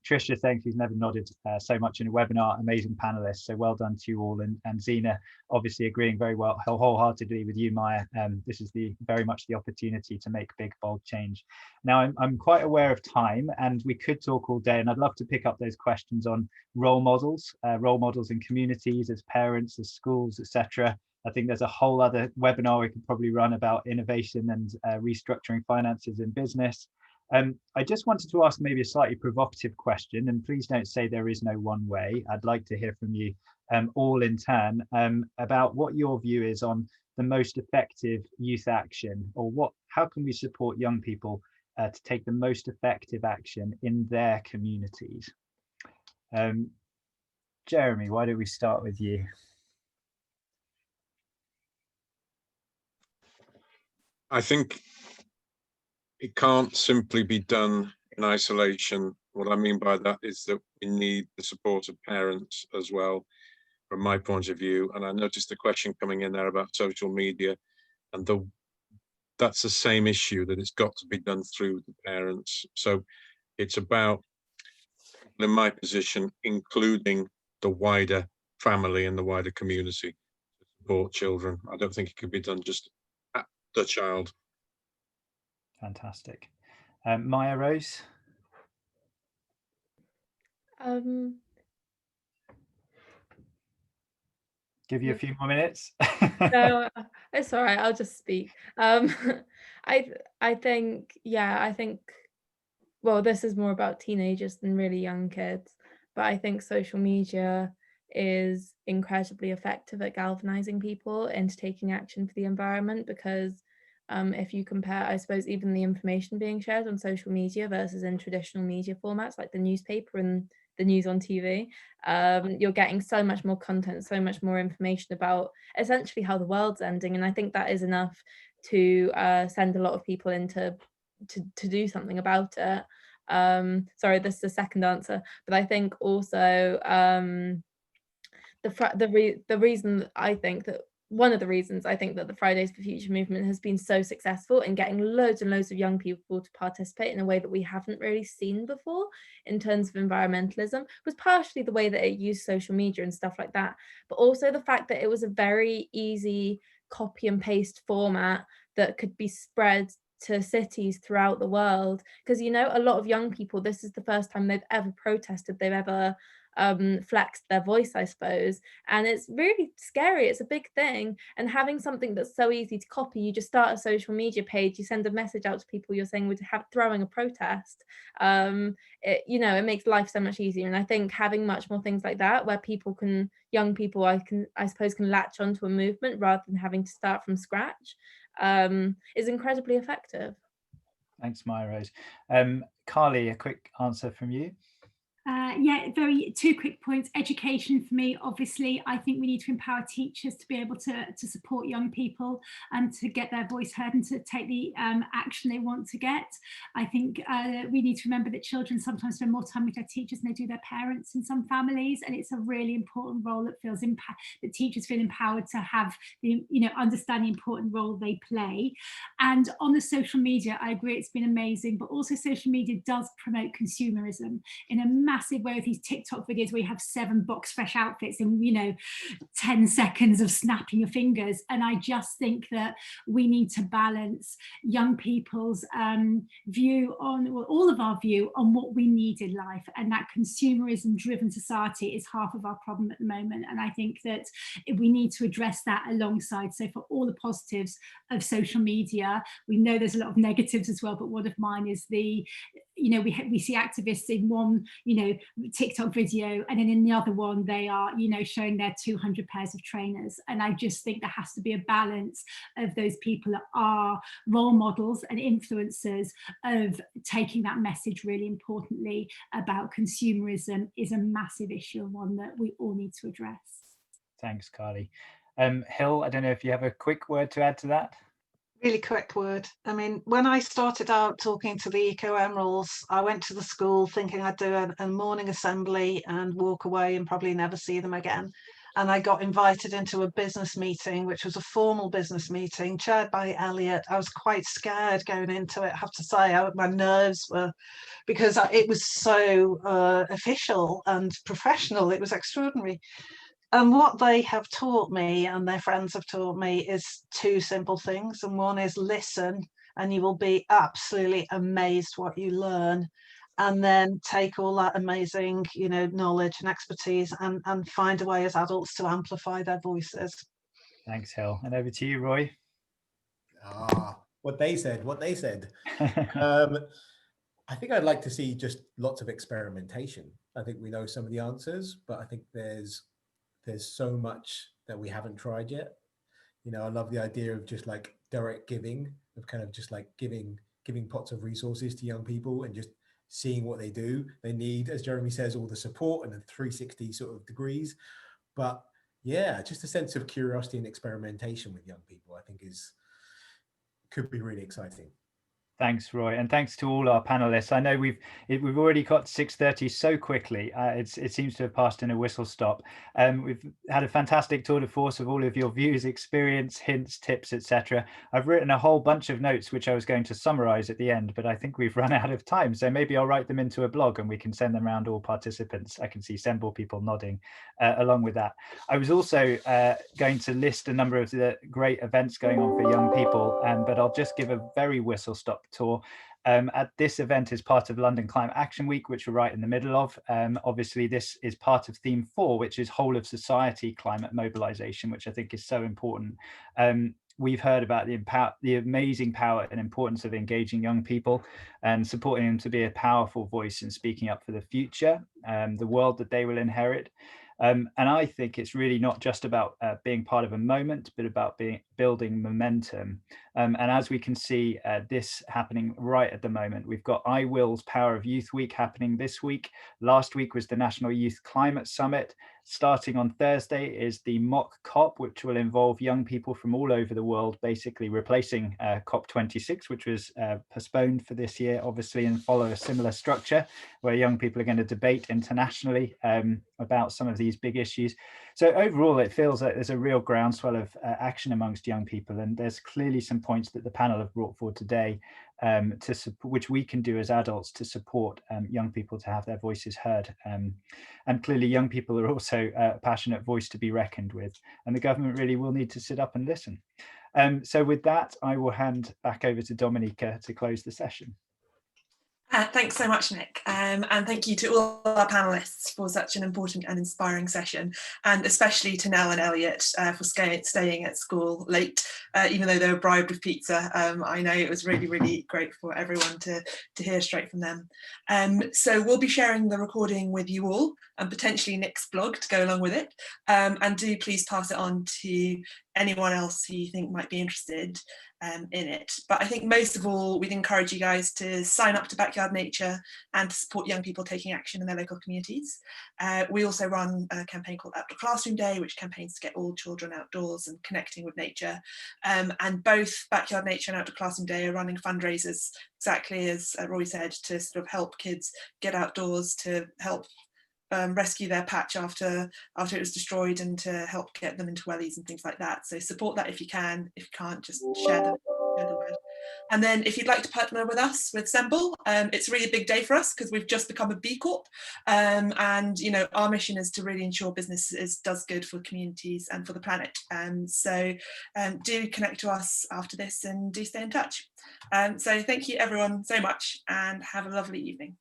[SPEAKER 3] Trisha, thanks, she's never nodded so much in a webinar. Amazing panelists, so well done to you all. And Zena obviously agreeing very well wholeheartedly with you, Maya. This is very much the opportunity to make big bold change. Now I'm quite aware of time, and we could talk all day, and I'd love to pick up those questions on role models in communities, as parents, as schools, etc. I think there's a whole other webinar we could probably run about innovation and restructuring finances in business. I just wanted to ask maybe a slightly provocative question, and please don't say there is no one way. I'd like to hear from you all in turn about what your view is on the most effective youth action, or how can we support young people to take the most effective action in their communities. Jeremy, why don't we start with you?
[SPEAKER 8] I think it can't simply be done in isolation. What I mean by that is that we need the support of parents as well, from my point of view. And I noticed the question coming in there about social media, and that's the same issue, that it's got to be done through the parents. So it's about, in my position, including the wider family and the wider community to support children. I don't think it can be done just at the child.
[SPEAKER 3] Fantastic. Maya Rose? Give you a few more minutes.
[SPEAKER 5] No, it's all right, I'll just speak. I think, well, this is more about teenagers than really young kids, but I think social media is incredibly effective at galvanizing people into taking action for the environment, because if you compare, I suppose, even the information being shared on social media versus in traditional media formats like the newspaper and the news on TV, you're getting so much more content, so much more information about essentially how the world's ending. And I think that is enough to send a lot of people into to do something about it. Sorry, this is the second answer, but I think also the reason I think that one of the reasons I think that the Fridays for Future movement has been so successful in getting loads and loads of young people to participate in a way that we haven't really seen before in terms of environmentalism was partially the way that it used social media and stuff like that, but also the fact that it was a very easy copy and paste format that could be spread to cities throughout the world. Because, you know, a lot of young people, this is the first time they've ever protested, they've ever flexed their voice, I suppose, and it's really scary. It's a big thing, and having something that's so easy to copy, you just start a social media page, you send a message out to people, you're saying we're throwing a protest, it makes life so much easier. And I think having much more things like that where young people I suppose can latch onto a movement rather than having to start from scratch is incredibly effective.
[SPEAKER 3] Thanks, Maya Rose. Carly, a quick answer from you.
[SPEAKER 4] Two quick points. Education for me, obviously, I think we need to empower teachers to be able to support young people and to get their voice heard and to take the action they want to get. I think we need to remember that children sometimes spend more time with their teachers than they do their parents in some families, and it's a really important role that that teachers feel empowered to have understand the important role they play. And on the social media, I agree, it's been amazing, but also social media does promote consumerism in a massive way with these TikTok videos where you have 7 box fresh outfits in 10 seconds of snapping your fingers. And I just think that we need to balance young people's view on, well, all of our view on what we need in life, and that consumerism driven society is half of our problem at the moment. And I think that we need to address that alongside. So for all the positives of social media, we know there's a lot of negatives as well, but one of mine is we see activists in one TikTok video, and then in the other one they are showing their 200 pairs of trainers. And I just think there has to be a balance of those people that are role models and influencers of taking that message really importantly about consumerism is a massive issue and one that we all need to address.
[SPEAKER 3] Thanks, Carly. Hill, I don't know if you have a quick word to add to that.
[SPEAKER 7] Really quick word. I mean, when I started out talking to the Eco Emeralds, I went to the school thinking I'd do a morning assembly and walk away and probably never see them again. And I got invited into a business meeting, which was a formal business meeting chaired by Elliot. I was quite scared going into it, I have to say. My nerves were, because it was so official and professional. It was extraordinary. And what they have taught me and their friends have taught me is two simple things. And one is listen, and you will be absolutely amazed what you learn. And then take all that amazing, knowledge and expertise and find a way as adults to amplify their voices.
[SPEAKER 3] Thanks, Hill. And over to you, Roy.
[SPEAKER 6] What they said. I think I'd like to see just lots of experimentation. I think we know some of the answers, but I think there's so much that we haven't tried yet. I love the idea of just like direct giving, of kind of just like giving pots of resources to young people and just seeing what they do. They need, as Jeremy says, all the support and the 360 sort of degrees. But yeah, just a sense of curiosity and experimentation with young people, I think could be really exciting.
[SPEAKER 3] Thanks, Roy, and thanks to all our panelists. I know we've already got 6:30 so quickly. It seems to have passed in a whistle stop. We've had a fantastic tour de force of all of your views, experience, hints, tips, etc. I've written a whole bunch of notes which I was going to summarize at the end, but I think we've run out of time. So maybe I'll write them into a blog and we can send them around all participants. I can see Semble people nodding along with that. I was also going to list a number of the great events going on for young people, but I'll just give a very whistle stop tour. At this event is part of London Climate Action Week, which we're right in the middle of. Obviously, this is part of theme 4, which is whole of society climate mobilization, which I think is so important. We've heard about the amazing power and importance of engaging young people and supporting them to be a powerful voice and speaking up for the future, the world that they will inherit. And I think it's really not just about being part of a moment, but about building momentum. And as we can see this happening right at the moment, we've got I Will's Power of Youth Week happening this week. Last week was the National Youth Climate Summit. Starting on Thursday is the mock COP, which will involve young people from all over the world, basically replacing COP26, which was postponed for this year, obviously, and follow a similar structure where young people are going to debate internationally about some of these big issues. So overall, it feels like there's a real groundswell of action amongst young people, and there's clearly some points that the panel have brought forward today which we can do as adults to support young people to have their voices heard. And clearly young people are also a passionate voice to be reckoned with, and the government really will need to sit up and listen. So with that, I will hand back over to Dominica to close the session.
[SPEAKER 1] Thanks so much, Nick, and thank you to all our panellists for such an important and inspiring session, and especially to Nell and Elliot for staying at school late, even though they were bribed with pizza. I know it was really, really great for everyone to hear straight from them. So we'll be sharing the recording with you all, and potentially Nick's blog to go along with it, and do please pass it on to anyone else who you think might be interested in it. But I think most of all, we'd encourage you guys to sign up to Backyard Nature and to support young people taking action in their local communities. We also run a campaign called Outdoor Classroom Day, which campaigns to get all children outdoors and connecting with nature. And both Backyard Nature and Outdoor Classroom Day are running fundraisers, exactly as Roy said, to sort of help kids get outdoors, to help rescue their patch after it was destroyed, and to help get them into wellies and things like that. So support that if you can. If you can't, just share the word. And then if you'd like to partner with us with Semble, it's really a big day for us because we've just become a B Corp, and our mission is to really ensure business does good for communities and for the planet. So do connect to us after this and do stay in touch. So thank you everyone so much, and have a lovely evening.